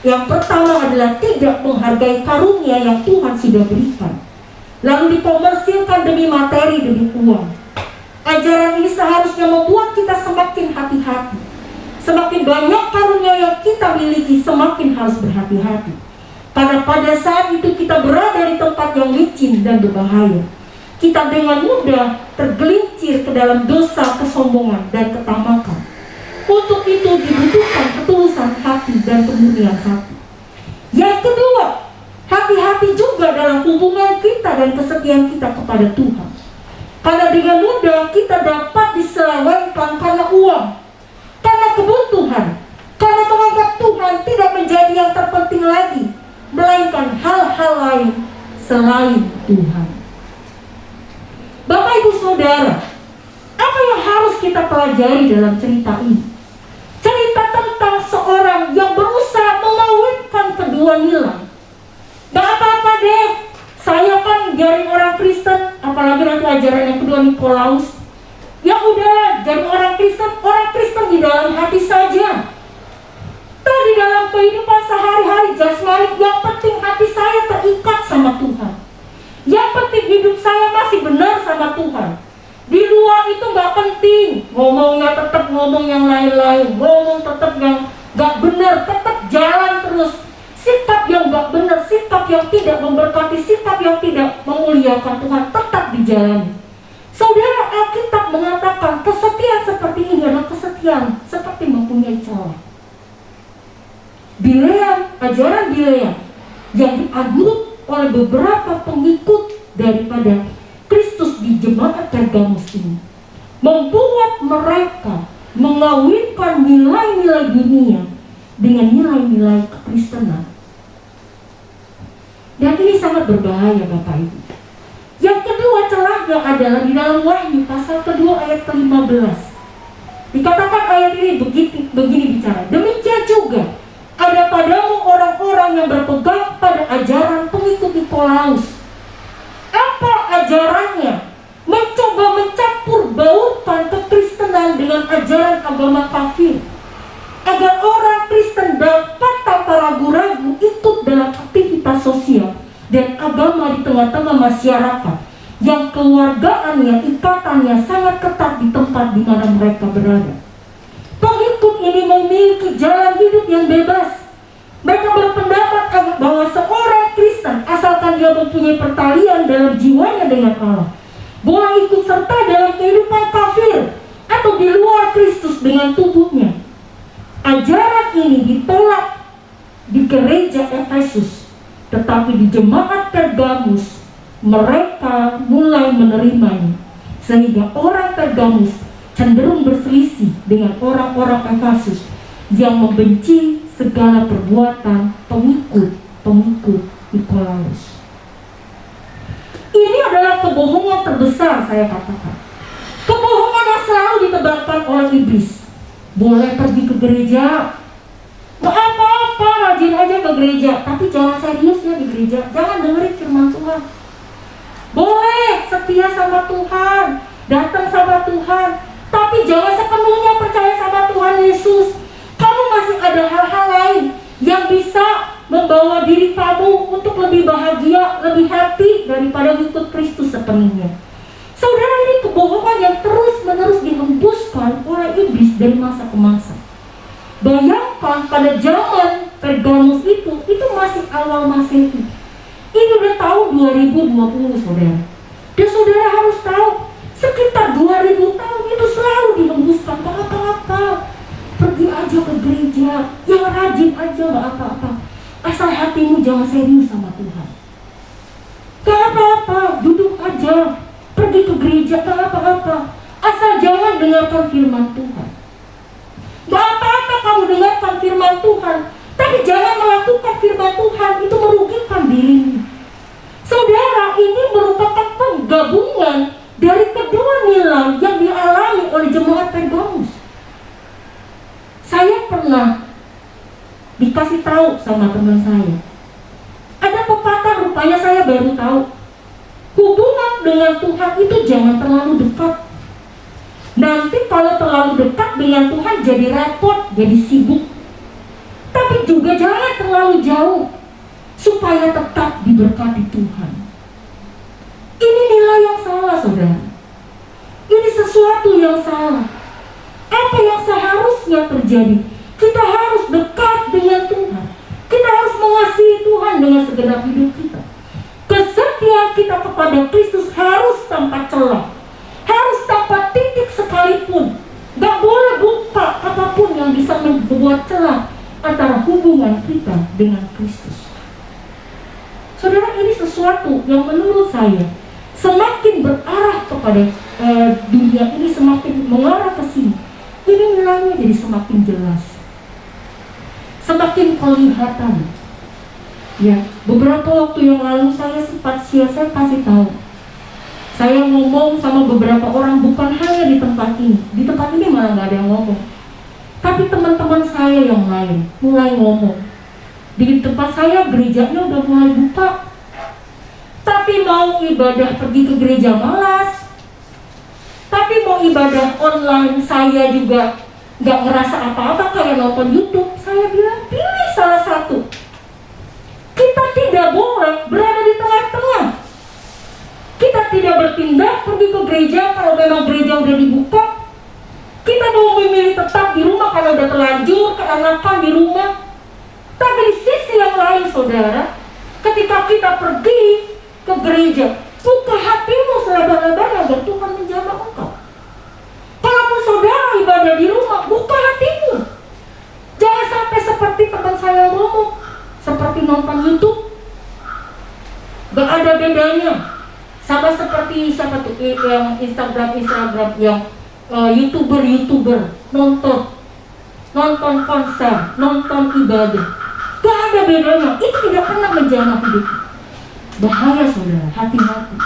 yang pertama adalah tidak menghargai karunia yang Tuhan sudah berikan, lalu dikomersilkan demi materi, demi uang. Ajaran ini seharusnya membuat kita semakin hati-hati. Semakin banyak karunia yang kita miliki, semakin harus berhati-hati. Karena pada saat itu kita berada di tempat yang licin dan berbahaya. Kita dengan mudah tergelincir ke dalam dosa, kesombongan, dan ketamakan. Untuk itu dibutuhkan ketulusan hati dan kemurnian hati. Yang kedua, hati-hati juga dalam hubungan kita dan kesetiaan kita kepada Tuhan. Karena dengan mudah kita dapat diselewengkan karena uang, karena kebutuhan, karena menganggap Tuhan tidak menjadi yang terpenting lagi, melainkan hal-hal lain selain Tuhan. Bapak Ibu Saudara, apa yang harus kita pelajari dalam cerita ini? Cerita tentang seorang yang berusaha mengawinkan kedua nilai. Gak apa-apa deh, saya kan jadi orang Kristen, apalagi nanti ajaran yang kedua Nikolaus. Ya udahlah, jadi orang Kristen di dalam hati saja. Toh di dalam kehidupan sehari-hari jasmani, yang penting hati saya terikat sama Tuhan. Yang penting hidup saya masih benar sama Tuhan. Di luar itu gak penting, ngomongnya tetap ngomong yang lain-lain, ngomong tetap yang gak benar, tetap jalan terus. Sikap yang gak benar, sikap yang tidak memberkati, sikap yang tidak memuliakan Tuhan tetap dijalani. Saudara, Alkitab mengatakan kesetiaan seperti ini adalah kesetiaan seperti mempunyai calon. Bileam, ajaran Bileam yang dianut oleh beberapa pengikut daripada Kristus di jemaat Pergamus ini membuat mereka mengawinkan nilai-nilai dunia dengan nilai-nilai kekristenan. Dan ini sangat berbahaya Bapak Ibu. Yang kedua celahnya adalah di dalam Wahyu pasal kedua ayat ke-15. Dikatakan ayat ini begini bicara. Demikian juga ada padamu orang-orang yang berpegang pada ajaran pengikut Nikolaus. Apa ajarannya? Mencoba mencampur baurkan kekristenan dengan ajaran agama kafir, agar orang Kristen dapat tanpa ragu-ragu ikut dalam aktivitas sosial dan agama di tengah-tengah masyarakat yang keluargaannya, ikatannya sangat ketat di tempat di mana mereka berada. Pengikut ini memiliki jalan hidup yang bebas. Mereka berpendapat bahwa seorang Kristen, asalkan dia mempunyai pertalian dalam jiwanya dengan Allah, boleh ikut serta dalam kehidupan kafir atau di luar Kristus dengan tubuhnya. Ajaran ini ditolak di gereja Efesus, tetapi di jemaat Pergamus mereka mulai menerimanya, sehingga orang Pergamus cenderung berselisih dengan orang-orang Efesus yang membenci segala perbuatan pengikut Nikolaus. Ini adalah kebohongan terbesar, saya katakan. Kebohongan yang selalu ditebarkan oleh iblis. Boleh pergi ke gereja, gak apa-apa, rajin aja ke gereja, tapi jangan serius ya di gereja, jangan dengerin firman Tuhan. Boleh setia sama Tuhan, datang sama Tuhan, tapi jangan sepenuhnya percaya sama Tuhan Yesus. Kamu masih ada hal-hal lain yang bisa membawa diri kamu untuk lebih bahagia, lebih happy daripada ikut Kristus sepenuhnya. Saudara, ini kebohongan yang terus-menerus dihembuskan oleh iblis dari masa ke masa. Bayangkan pada zaman Pergamus itu masih awal Masehi. Ini udah tahun 2020 saudara. Dan saudara harus tahu, sekitar 2000 tahun itu selalu dihembuskan, gak apa-apa, pergi aja ke gereja, yang rajin aja, gak apa-apa, asal hatimu jangan serius sama Tuhan. Gak apa-apa, duduk aja, pergi ke gereja, gak apa-apa, asal jangan dengarkan firman Tuhan. Gak apa-apa kamu dengarkan firman Tuhan, tapi jangan melakukan firman Tuhan, itu merugikan dirimu. Saudara, ini merupakan penggabungan dari kedua nilai yang dialami oleh jemaat Pergamus. Saya pernah dikasih tahu sama teman saya, ada pepatah, rupanya saya baru tahu, hubungan dengan Tuhan itu jangan terlalu dekat. Nanti kalau terlalu dekat dengan Tuhan jadi repot, jadi sibuk. Tapi juga jangan terlalu jauh, supaya tetap diberkati Tuhan. Ini nilai yang salah saudara. Ini sesuatu yang salah. Apa yang seharusnya terjadi? Kita harus dekat dengan Tuhan. Kita harus mengasihi Tuhan dengan segenap hidup kita. Kesetiaan kita kepada Kristus harus tanpa celah, harus tanpa titik sekalipun. Gak boleh buka apapun yang bisa membuat celah antara hubungan kita dengan Kristus. Saudara, ini sesuatu yang menurut saya semakin berarah kepada dunia ini, semakin mengarah ke sini. Ini nilainya jadi semakin jelas, semakin kelihatan. Ya, beberapa waktu yang lalu saya kasih tahu. Saya ngomong sama beberapa orang, bukan hanya di tempat ini. Di tempat ini malah nggak ada yang ngomong. Tapi teman-teman saya yang lain mulai ngomong. Di tempat saya gerejanya udah mulai buka. Tapi mau ibadah pergi ke gereja malas. Tapi mau ibadah online saya juga nggak ngerasa apa-apa kayak nonton YouTube. Saya bilang pilih salah satu. Kita tidak boleh berada di tengah-tengah. Kita tidak berpindah pergi ke gereja kalau memang gereja udah dibuka. Kita mau memilih tetap di rumah kalau udah terlanjur keenakan di rumah. Tapi di sisi yang lain, saudara, ketika kita pergi ke gereja, buka hatimu selebar-lebarnya agar Tuhan menjamah engkau. Kalaupun saudara ibadah di rumah, buka hatimu. Jangan sampai seperti teman saya ngomong, seperti nonton YouTube. Gak ada bedanya. Sama seperti siapa tuh yang Instagram yang YouTuber nonton konser, nonton ibadah. Gak ada bedanya. Itu tidak pernah menjamah hidup. Bahaya, saudara, hati-hati.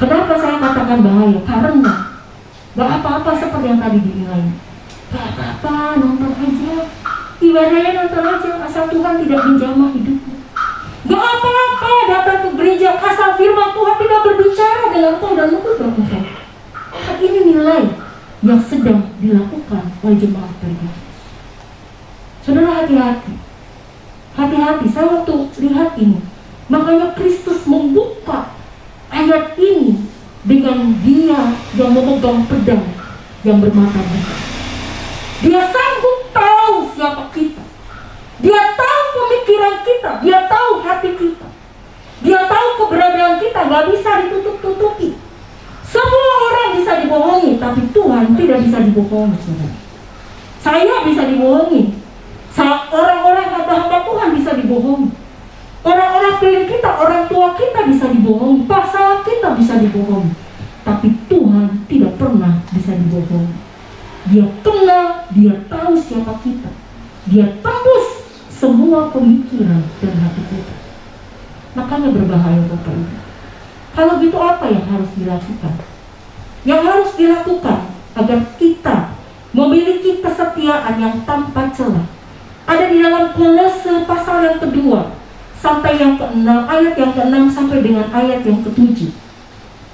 Kenapa saya katakan bahaya? Karena gak apa-apa seperti yang tadi dinilai. Gak apa-apa, nonton aja. Ibadahnya nonton aja, asal Tuhan tidak menjamah hidupmu. Gak apa-apa datang ke gereja asal firman Tuhan tidak berbicara dengan kau dan mengubah engkau. Ini nilai yang sedang dilakukan oleh jemaat Pergamos. Saudara, hati-hati. Hati-hati, saya waktu lihat ini, makanya Kristus membuka ayat ini dengan Dia yang memegang pedang yang bermata merah. Dia sanggup tahu siapa kita. Dia tahu pemikiran kita, dia tahu hati kita, dia tahu keberadaan kita, gak bisa ditutup-tutupi. Semua orang bisa dibohongi, tapi Tuhan tidak bisa dibohongi, saudara. Saya bisa dibohongi, orang-orang hamba-hamba Tuhan bisa dibohongi, orang-orang sekeliling kita, orang tua kita bisa dibohongi, pasangan kita bisa dibohongi, tapi Tuhan tidak pernah bisa dibohongi. Dia kenal, dia tahu siapa kita, dia tembus semua pemikiran dan hati kita. Makanya berbahaya, Bapak Ibu. Kalau gitu apa yang harus dilakukan? Yang harus dilakukan agar kita memiliki kesetiaan yang tanpa celah ada di dalam Kolose pasal yang kedua sampai yang ke-6, ayat yang ke-6 sampai dengan ayat yang ke-7.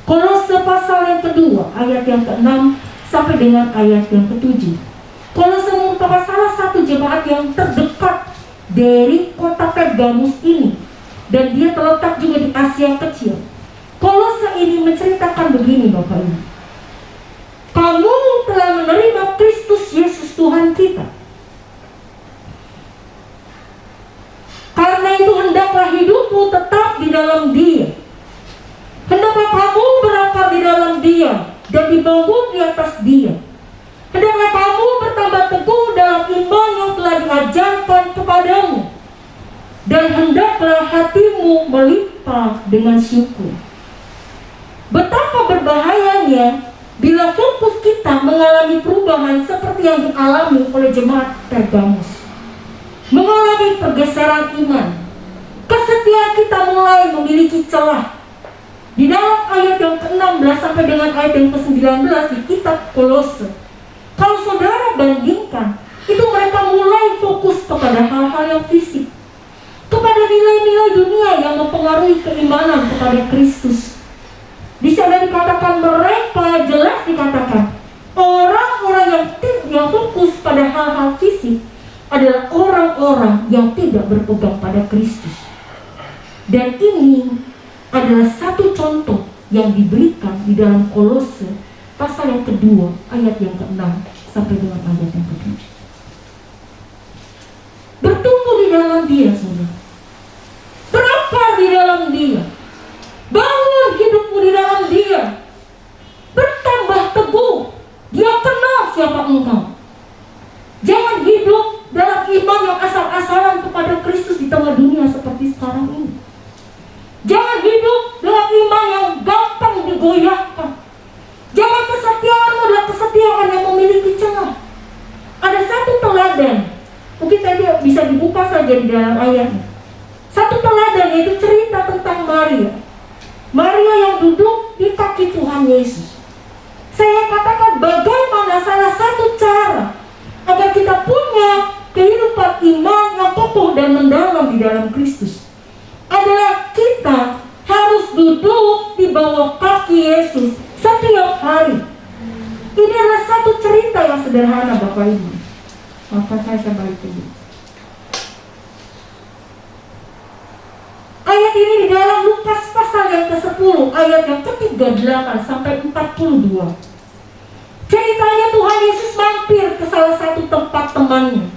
Kolose pasal yang kedua ayat yang ke-6 sampai dengan ayat yang ke-7. Kolose merupakan salah satu jemaat yang terdekat dari kota Pergamus ini, dan dia terletak juga di Asia Kecil. Kolose ini menceritakan begini, Bapak Ibu. Kamu telah menerima Kristus Yesus Tuhan kita. Karena itu hendaklah hidupmu tetap di dalam Dia. Hendaklah kamu berakar di dalam Dia dan dibangun di atas Dia. Hendaklah kamu bertambah teguh dalam iman yang telah diajarkan kepadamu, dan hendaklah hatimu melimpah dengan syukur. Betapa berbahayanya bila fokus kita mengalami perubahan seperti yang dialami oleh jemaat Pergamus, mengalami pergeseran iman. Kesetiaan kita mulai memiliki celah. Di dalam ayat yang ke-16 sampai dengan ayat yang ke-19 di kitab Kolose, kalau saudara bandingkan, itu mereka mulai fokus kepada hal-hal yang fisik, kepada nilai-nilai dunia yang mempengaruhi keimanan kepada Kristus. Di sana dikatakan mereka, jelas dikatakan orang-orang yang fokus pada hal-hal fisik adalah orang-orang yang tidak berpegang pada Kristus. Dan ini adalah satu contoh yang diberikan di dalam Kolose pasal yang kedua ayat yang ke-6 sampai dengan ayat yang ke-7. Bertumbuh di dalam Dia, saudara. asal-asalan kepada Kristus di tengah dunia seperti sekarang ini. Jangan hidup dengan iman yang gampang digoyahkan. Jangan kesetiaanmu adalah kesetiaan yang memiliki celah. Ada satu teladan, mungkin tadi bisa dibuka saja di dalam ayatnya. Satu teladan yaitu cerita tentang Maria. Maria yang duduk di kaki Tuhan Yesus. Saya katakan bagaimana salah satu cara agar kita punya kehidupan iman yang kokoh dan mendalam di dalam Kristus adalah kita harus duduk di bawah kaki Yesus setiap hari. Ini adalah satu cerita yang sederhana, Bapak Ibu. Maka saya balik dulu. Ayat ini di dalam Lukas pasal yang ke-10, ayat yang ke-38 sampai 42. Ceritanya Tuhan Yesus mampir ke salah satu tempat temannya.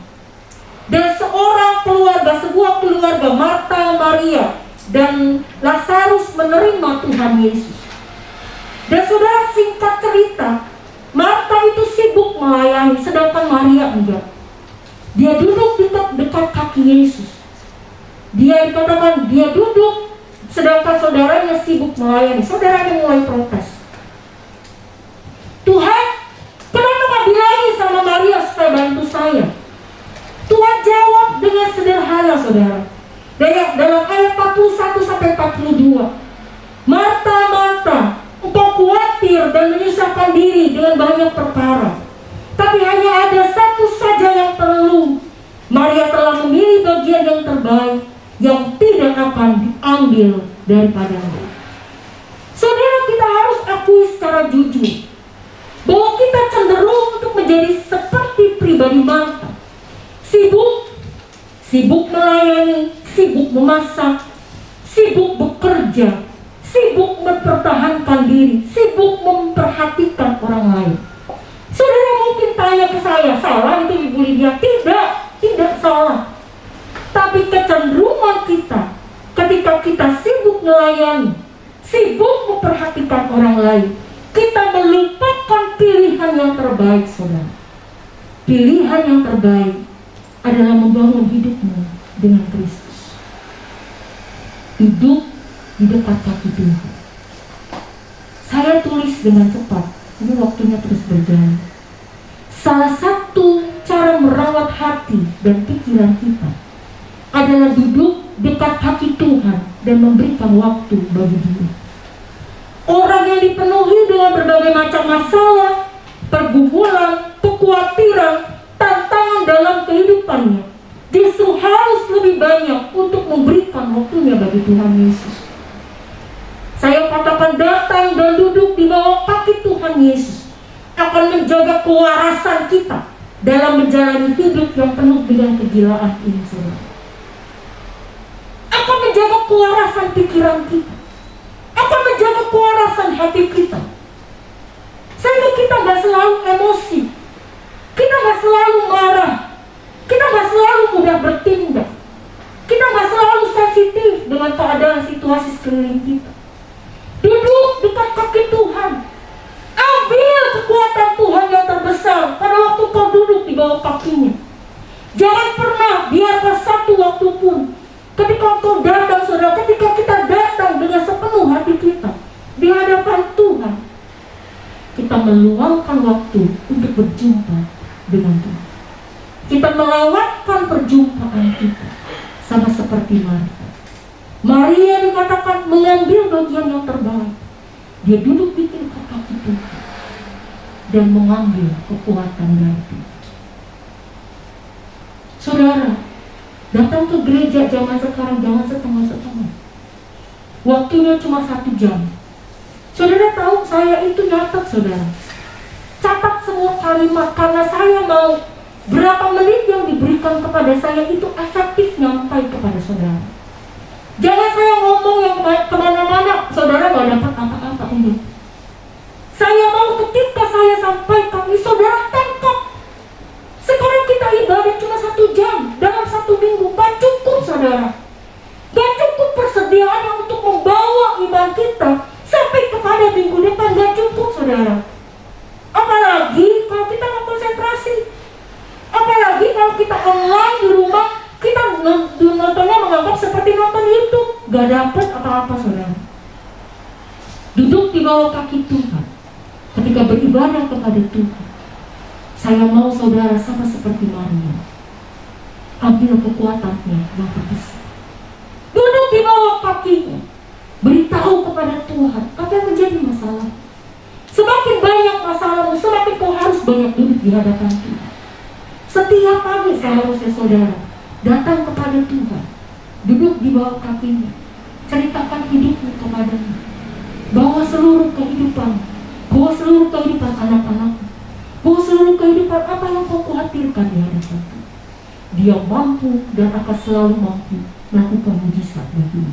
Dan sebuah keluarga, Marta, Maria, dan Lazarus menerima Tuhan Yesus. Dan saudara, singkat cerita, Marta itu sibuk melayani, sedangkan Maria enggak. Dia duduk dekat kaki Yesus. Dia dikatakan dia duduk, sedangkan saudaranya sibuk melayani. Saudaranya mulai protes. Tuhan, kenapa gak bilangin sama Maria supaya bantu saya? Tuhan jawab dengan sederhana, saudara. Dalam ayat 41 sampai 42. Marta, Marta, engkau khawatir dan menyusahkan diri dengan banyak perkara. Tapi hanya ada satu saja yang perlu. Maria telah memilih bagian yang terbaik, yang tidak akan diambil daripadanya. Saudara, kita harus akui secara jujur bahwa kita cenderung untuk menjadi seperti pribadi Marta. Sibuk melayani, sibuk memasak, sibuk bekerja, sibuk mempertahankan diri, sibuk memperhatikan orang lain. Saudara mungkin tanya ke saya, salah itu Ibu Lydia? Tidak salah. Tapi kecenderungan kita ketika kita sibuk melayani, sibuk memperhatikan orang lain, kita melupakan pilihan yang terbaik, saudara. Pilihan yang terbaik adalah membangun hidupmu dengan Kristus. Hidup di dekat kaki Tuhan. Saya tulis dengan cepat, ini waktunya terus berjalan. Salah satu cara merawat hati dan pikiran kita adalah duduk dekat kaki Tuhan dan memberikan waktu bagi Dia. Orang yang dipenuhi dengan berbagai macam masalah, pergumulan, kekhawatiran, tantangan dalam kehidupannya, justru harus lebih banyak untuk memberikan waktunya bagi Tuhan Yesus. Saya katakan datang dan duduk di bawah kaki Tuhan Yesus akan menjaga kewarasan kita dalam menjalani hidup yang penuh dengan kegilaan ini, saudara. Akan menjaga kewarasan pikiran kita, akan menjaga kewarasan hati kita, sehingga kita gak selalu emosi, kita gak selalu marah, kita gak selalu mudah bertindak, kita gak selalu sensitif dengan keadaan situasi sekeliling kita. Duduk dekat kaki Tuhan, ambil kekuatan Tuhan yang terbesar pada waktu kau duduk di bawah kakinya. Jangan pernah biarkan satu waktu pun ketika kau datang, saudara, ketika kita datang dengan sepenuh hati kita di hadapan Tuhan, kita meluangkan waktu untuk berjumpa dengan Tuhan. Kita melewatkan perjumpaan kita sama seperti Marta. Maria dikatakan mengambil bagian yang terbaik. Dia duduk di dekat kaki Tuhan dan mengambil kekuatan dari Tuhan. Saudara, datang ke gereja zaman sekarang jangan setengah-setengah. Waktunya cuma 1 jam. Saudara tahu, saya itu nyatat, saudara. Catat semua kalimat, karena saya mau berapa menit yang diberikan kepada saya itu efektif nyampai kepada saudara. Jangan saya ngomong yang kemana-mana, saudara gak dapat apa-apa ini. Saya mau ketika saya sampaikan ini, saudara tangkap. Sekarang kita ibadah cuma 1 jam dalam 1 minggu, gak cukup, saudara. Gak cukup persediaan untuk membawa iman kita sampai kepada minggu depan, gak cukup, saudara. Apalagi kalau kita gak konsentrasi, apalagi kalau kita online di rumah, kita gak dapat apa-apa saudara. Duduk di bawah kaki Tuhan ketika beribadah kepada Tuhan. Saya mau saudara sama seperti Maria, ambil kekuatannya yang terbesar. Duduk di bawah kakinya, beritahu kepada Tuhan apa yang menjadi masalah. Semakin banyak masalahmu, semakin kau harus banyak duduk di hadapan Tuhan. Setiap pagi seharusnya saudara datang kepada Tuhan, duduk di bawah kakinya, ceritakan hidupmu kepadanya, bawa seluruh kehidupan, bawa seluruh kehidupan anak-anakmu, bawa seluruh kehidupan apa yang kau khawatirkan di hadapan Tuhan. Dia mampu dan akan selalu mampu melakukan mujizat bagimu.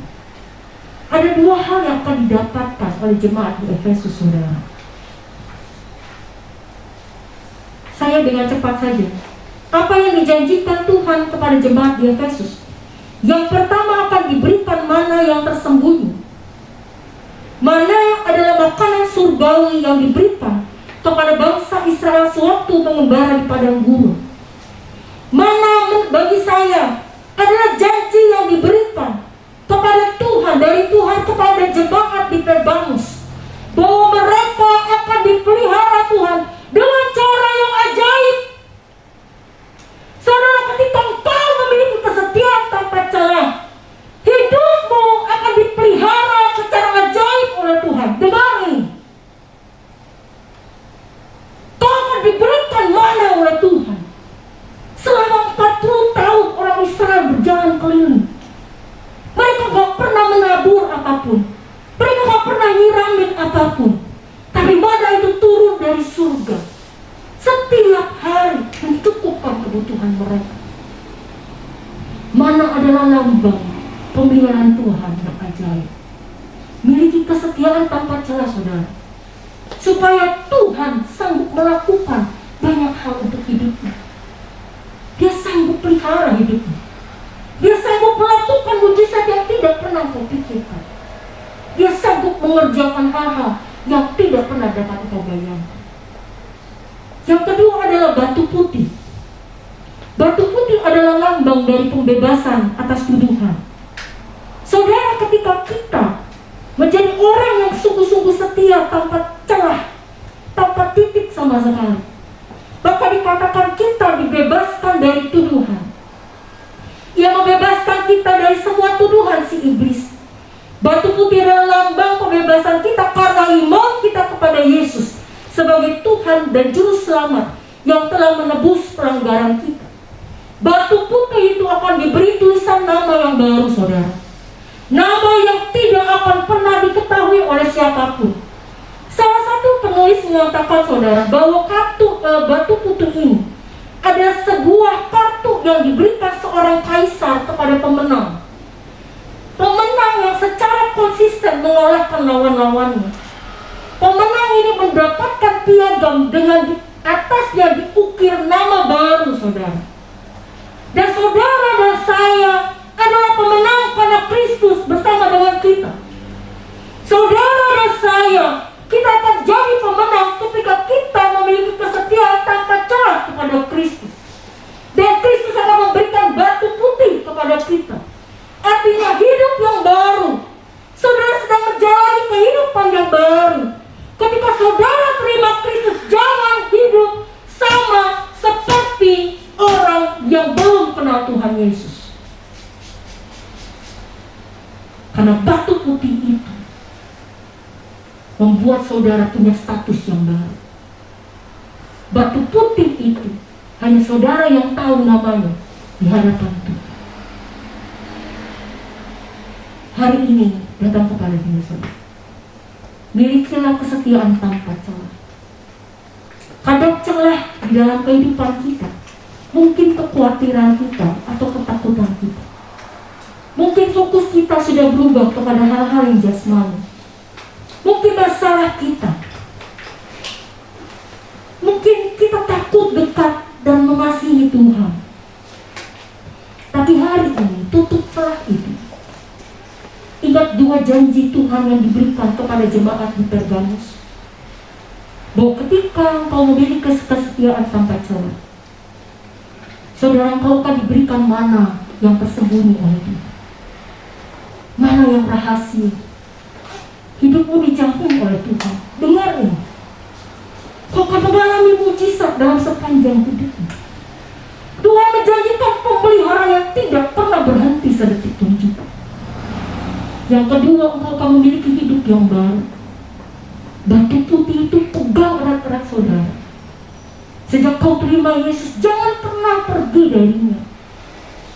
Ada dua hal yang akan didapatkan oleh jemaat di Efesus saudara. Saya dengan cepat saja, apa yang dijanjikan Tuhan kepada jemaat di Efesus? Yang pertama, akan diberikan mana yang tersembunyi. Mana adalah makanan surgawi yang diberikan kepada bangsa Israel sewaktu mengembara di padang gurun. Mana bagi saya adalah janji yang diberikan kepada Tuhan, dari Tuhan kepada jemaat di Pergamus, bahwa mereka akan dipelihara Tuhan dengan cara yang ajaib. Saudara, ketika engkau memiliki kesetiaan tanpa celah, hidupmu akan dipelihara secara ajaib oleh Tuhan. Dengar, kau akan diberikan mana oleh Tuhan. Selama 40 tahun orang Israel berjalan keliling, mereka gak pernah menabur apapun, mereka gak pernah nyiramin apapun, tapi mana itu turun dari surga setiap hari mencukupkan kebutuhan mereka. Mana adalah lambang pemeliharaan Tuhan yang ajaib. Miliki kesetiaan tanpa celah saudara, supaya Tuhan sanggup melakukan banyak hal untuk hidupmu. Dia sanggup pelihara hidupmu. Dia sanggup melakukan mujizat yang tidak pernah kau pikirkan. Dia sanggup mengerjakan hal-hal yang tidak pernah dapat kau bayangkan. Yang kedua adalah batu putih. Batu putih adalah lambang dari pembebasan atas tuduhan. Saudara, ketika kita menjadi orang yang sungguh-sungguh setia tanpa celah, tanpa titik sama sekali, maka dikatakan kita dibebaskan dari tuduhan. Ia membebaskan kita dari semua tuduhan si iblis. Batu putih adalah lambang pembebasan kita karena iman kita kepada Yesus sebagai Tuhan dan Juru Selamat yang telah menebus pelanggaran kita. Batu putih itu akan diberi tulisan nama yang baru saudara. Nama yang tidak akan pernah diketahui oleh siapapun. Salah satu penulis mengatakan saudara bahwa batu putih ini adalah sebuah kartu yang diberikan seorang kaisar kepada pemenang. Pemenang yang secara konsisten mengalahkan lawan-lawannya. Pemenang ini mendapatkan piagam dengan di atasnya diukir nama baru saudara. Dan saudara dan saya adalah pemenang karena Kristus bersama dengan kita. Saudara dan saya, kita akan jadi pemenang ketika kita memiliki kesetiaan tanpa celah kepada Kristus. Dan Kristus akan memberikan batu putih kepada kita. Artinya hidup yang baru. Saudara sedang menjalani kehidupan yang baru. Ketika saudara terima Kristus, jangan hidup sama seperti orang yang belum kenal Tuhan Yesus. Karena batu putih itu membuat saudara punya status yang baru. Batu putih itu hanya saudara yang tahu namanya di hadapan Tuhan. Hari ini datang kepada diri saudara. Milikilah kesetiaan tanpa celah. Kadang celah di dalam kehidupan kita, mungkin kekhawatiran kita atau ketakutan kita. Mungkin fokus kita sudah berubah kepada hal-hal yang jasmani. Mungkin masalah kita. Mungkin kita takut dekat dan mengasihi Tuhan. Tapi hari ini tutup celah itu. Ingat dua janji Tuhan yang diberikan kepada jemaat di Pergamus, bahwa ketika engkau memiliki kesetiaan tanpa celah, saudara, engkau akan diberikan mana yang tersembunyi oleh Tuhan. Mana rencana yang rahasia. Hidupmu dijamin oleh Tuhan. Dengar ini. Kau akan mengalami mujizat dalam sepanjang hidupmu. Tuhan menjanjikan pemeliharaan yang tidak pernah berhenti sedetik pun juga. Yang kedua, engkau akan memiliki hidup yang baru. Batu putih itu pegang erat-erat saudara. Sejak kau terima Yesus, jangan pernah pergi darinya.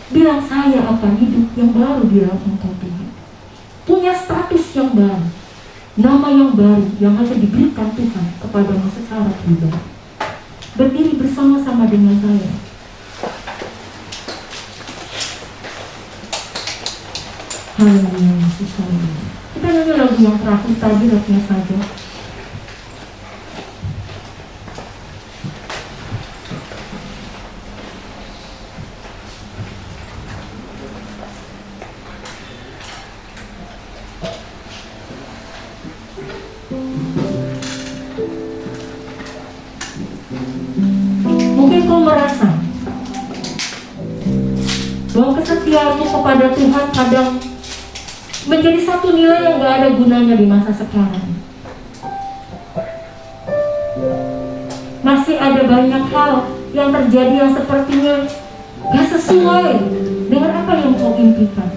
Bilang, saya akan hidup yang baru di dalam engkau Tuhan. Punya status yang baru, nama yang baru yang hanya diberikan Tuhan kepadamu secara pribadi. Berdiri bersama-sama dengan saya. Haleluya, Yesus, haleluya. Kita nyanyi lagu yang terakhir tadi, lagunya saja. Mungkin kau merasa bahwa kesetiaanmu kepada Tuhan kadang menjadi satu nilai yang gak ada gunanya di masa sekarang. Masih ada banyak hal yang terjadi yang sepertinya gak sesuai dengan apa yang kau impikan.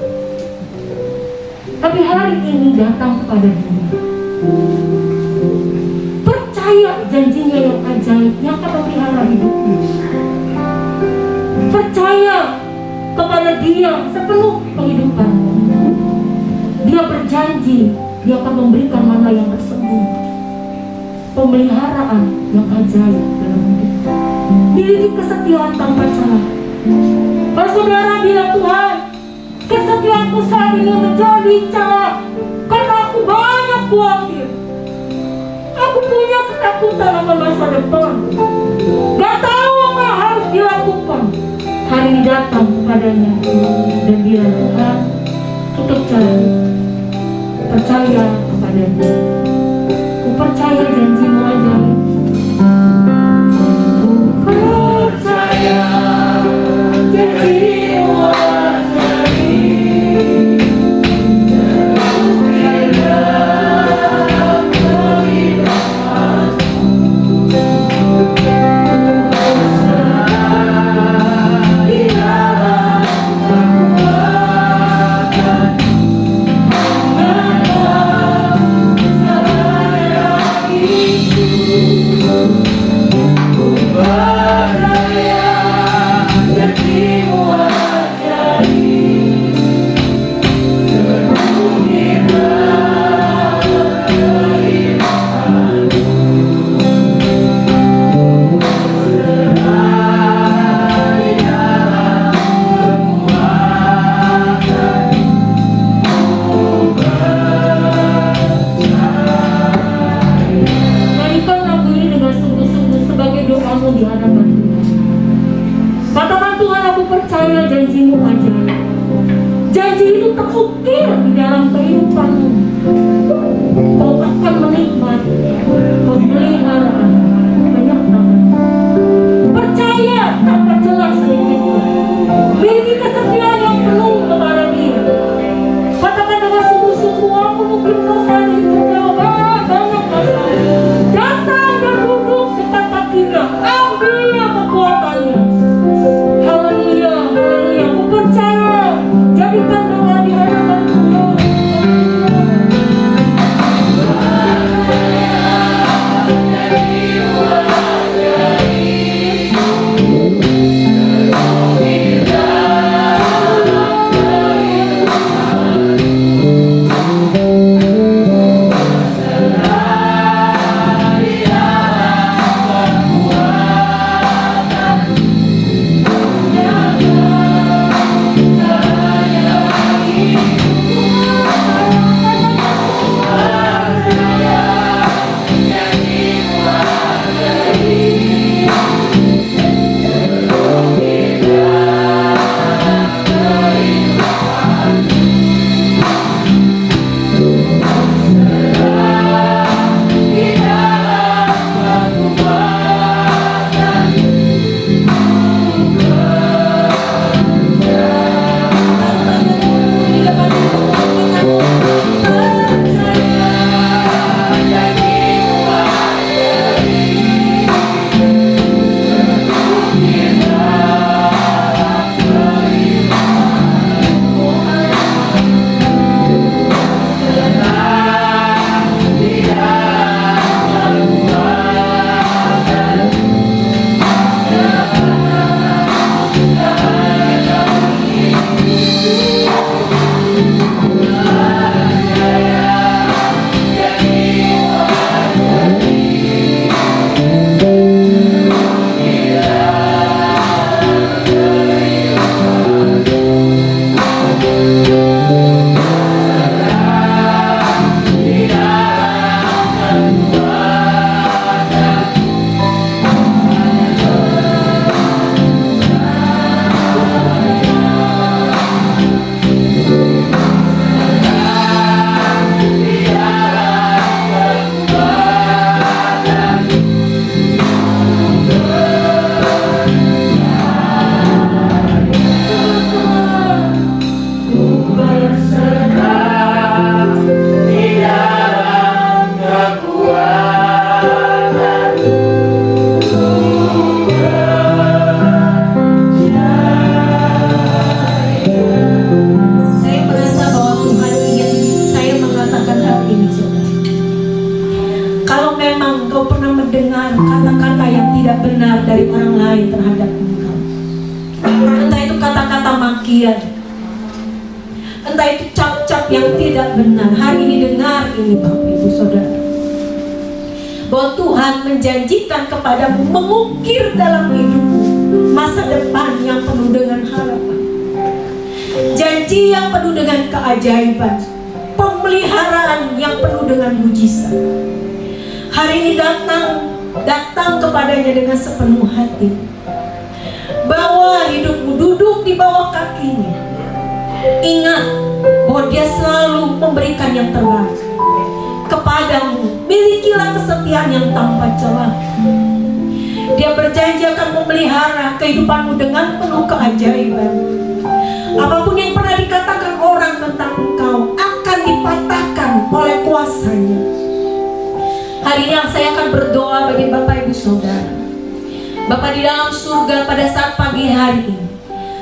Tapi hari ini datang kepada diri. Percaya janjinya yang ajaib yang akan memelihara hidupmu. Percaya kepada Dia sepenuh kehidupanmu. Dia berjanji, Dia akan memberikan mana yang tersembunyi, pemeliharaan yang ajaib dalam hidup. Miliki kesetiaan tanpa celah. Kalau saudara bilang, Tuhan, kesetiaanku saat ini menjadi celah karena aku banyak khawatir. Aku punya ketakutan akan masa depan. Gak tahu apa yang harus dilakukan. Hari ini datang kepadanya dan bilang, Tuhan, tutup jalan, percaya kepadanya. Ku percaya janjimu ajaib. Ku percaya janjimu ajaib. Ku makian, entah itu cap-cap yang tidak benar. Hari ini dengar ini Bapak Ibu Saudara, bahwa Tuhan menjanjikan kepadamu, mengukir dalam hidupmu masa depan yang penuh dengan harapan, janji yang penuh dengan keajaiban, pemeliharaan yang penuh dengan mujizat. Hari ini datang kepadanya dengan sepenuh hati. Bawa hidupmu, duduk di bawah kakinya. Ingat bahwa Dia selalu memberikan yang terbaik kepadamu. Milikilah kesetiaan yang tanpa celah. Dia berjanji akan memelihara kehidupanmu dengan penuh keajaiban. Apapun yang pernah dikatakan orang tentang engkau akan dipatahkan oleh kuasa-Nya. Hari ini saya akan berdoa bagi Bapak Ibu Saudara. Bapa di dalam surga, pada saat pagi hari ini,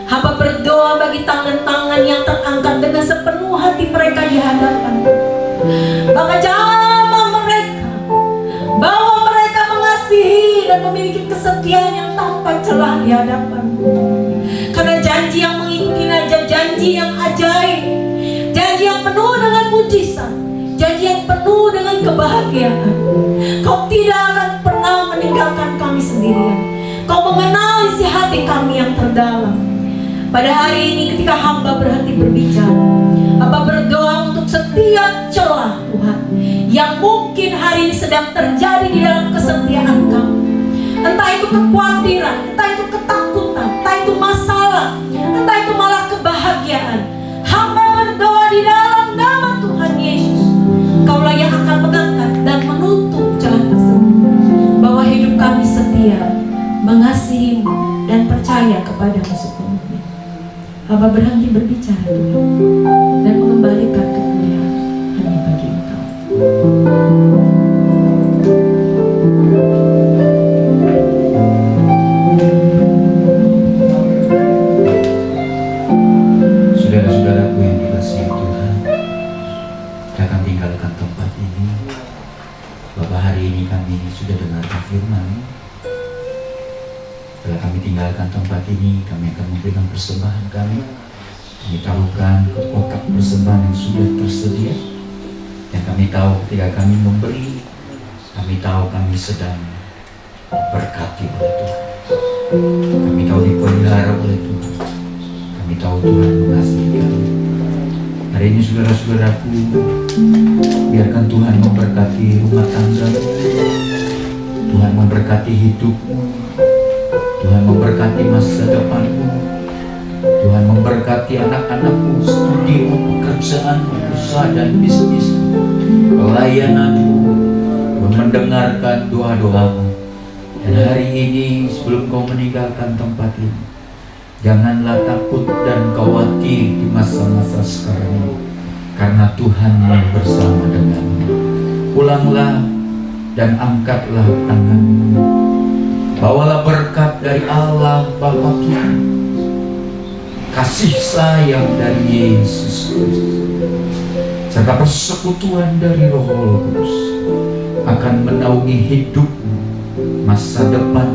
hamba berdoa bagi tangan-tangan yang terangkat dengan sepenuh hati mereka di hadapan. Bapa, jamah mereka, bahwa mereka mengasihi dan memiliki kesetiaan yang tanpa celah di hadapan. Karena janji yang mengikuti aja, janji yang ajaib, janji yang penuh dengan mujizat, janji yang penuh dengan kebahagiaan. Kau tidak akan pernah meninggalkan kami sendirian. Kau mengenal isi hati kami yang terdalam. Pada hari ini ketika hamba berhenti berbicara, hamba berdoa untuk setiap celah Tuhan yang mungkin hari ini sedang terjadi di dalam kesetiaan kami. Entah itu kekhawatiran, entah itu ketakutan, entah itu masalah, entah itu malah kebahagiaan. Hamba berdoa di dalam nama Tuhan Yesus, Kaulah yang akan mengangkat dan menutup celah tersebut, bahwa hidup kami setia, mengasihi-Mu dan percaya kepada-Mu sepenuhnya. Hamba berhenti berbicara Tuhan, dan mengembalikan kemuliaan hanya bagi Engkau. Saudara-saudaraku yang dikasihi Tuhan, kita akan tinggalkan tempat ini. Bapak, hari ini kami sudah dengarkan firman. Setelah kami tinggalkan tempat ini, kami akan memberikan persembahan kami. Kami taruhkan ke kotak persembahan yang sudah tersedia. Dan kami tahu ketika kami memberi, kami tahu kami sedang berkati oleh Tuhan. Kami tahu dipelihara oleh Tuhan. Kami tahu Tuhan mengasihi kami. Hari ini saudara-saudaraku, biarkan Tuhan memberkati rumah tanggamu. Tuhan memberkati hidupmu. Tuhan memberkati masa depanmu. Tuhan memberkati anak-anakmu, studimu, pekerjaanmu, usaha dan bisnismu, pelayananmu, mendengarkan doa-doamu. Dan hari ini sebelum kau meninggalkan tempat ini, janganlah takut dan khawatir di masa-masa sekarang ini, karena Tuhan yang bersama denganmu. Pulanglah dan angkatlah tanganmu. Bawalah berkat dari Allah Bapa kita, kasih sayang dari Yesus Kristus, serta persekutuan dari Roh Kudus akan menaungi hidupmu, masa depan,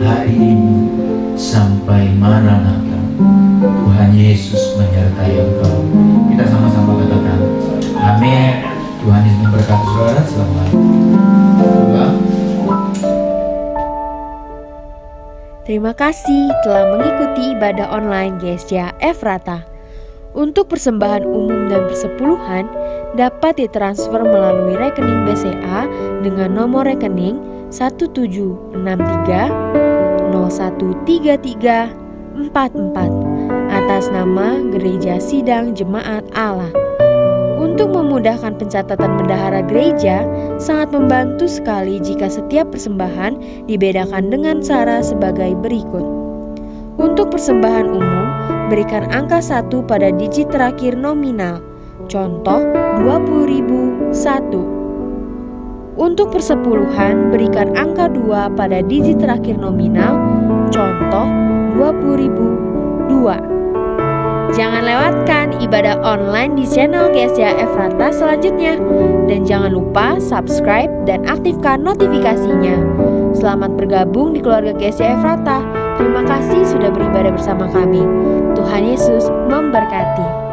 hari ini sampai Maranatha. Tuhan Yesus menyertai engkau. Kita sama-sama katakan amin. Tuhan Yesus memberkati saudara. Selamat pulang. Terima kasih telah mengikuti ibadah online GSJ Efrata. Untuk persembahan umum dan persepuluhan dapat ditransfer melalui rekening BCA dengan nomor rekening 1763013344 atas nama Gereja Sidang Jemaat Allah. Untuk memudahkan pencatatan bendahara gereja, sangat membantu sekali jika setiap persembahan dibedakan dengan cara sebagai berikut. Untuk persembahan umum, berikan angka 1 pada digit terakhir nominal. Contoh 20.001. Untuk persepuluhan, berikan angka 2 pada digit terakhir nominal. Contoh 20.002. Jangan lewatkan ibadah online di channel GSJ Efrata selanjutnya. Dan jangan lupa subscribe dan aktifkan notifikasinya. Selamat bergabung di keluarga GSJ Efrata. Terima kasih sudah beribadah bersama kami. Tuhan Yesus memberkati.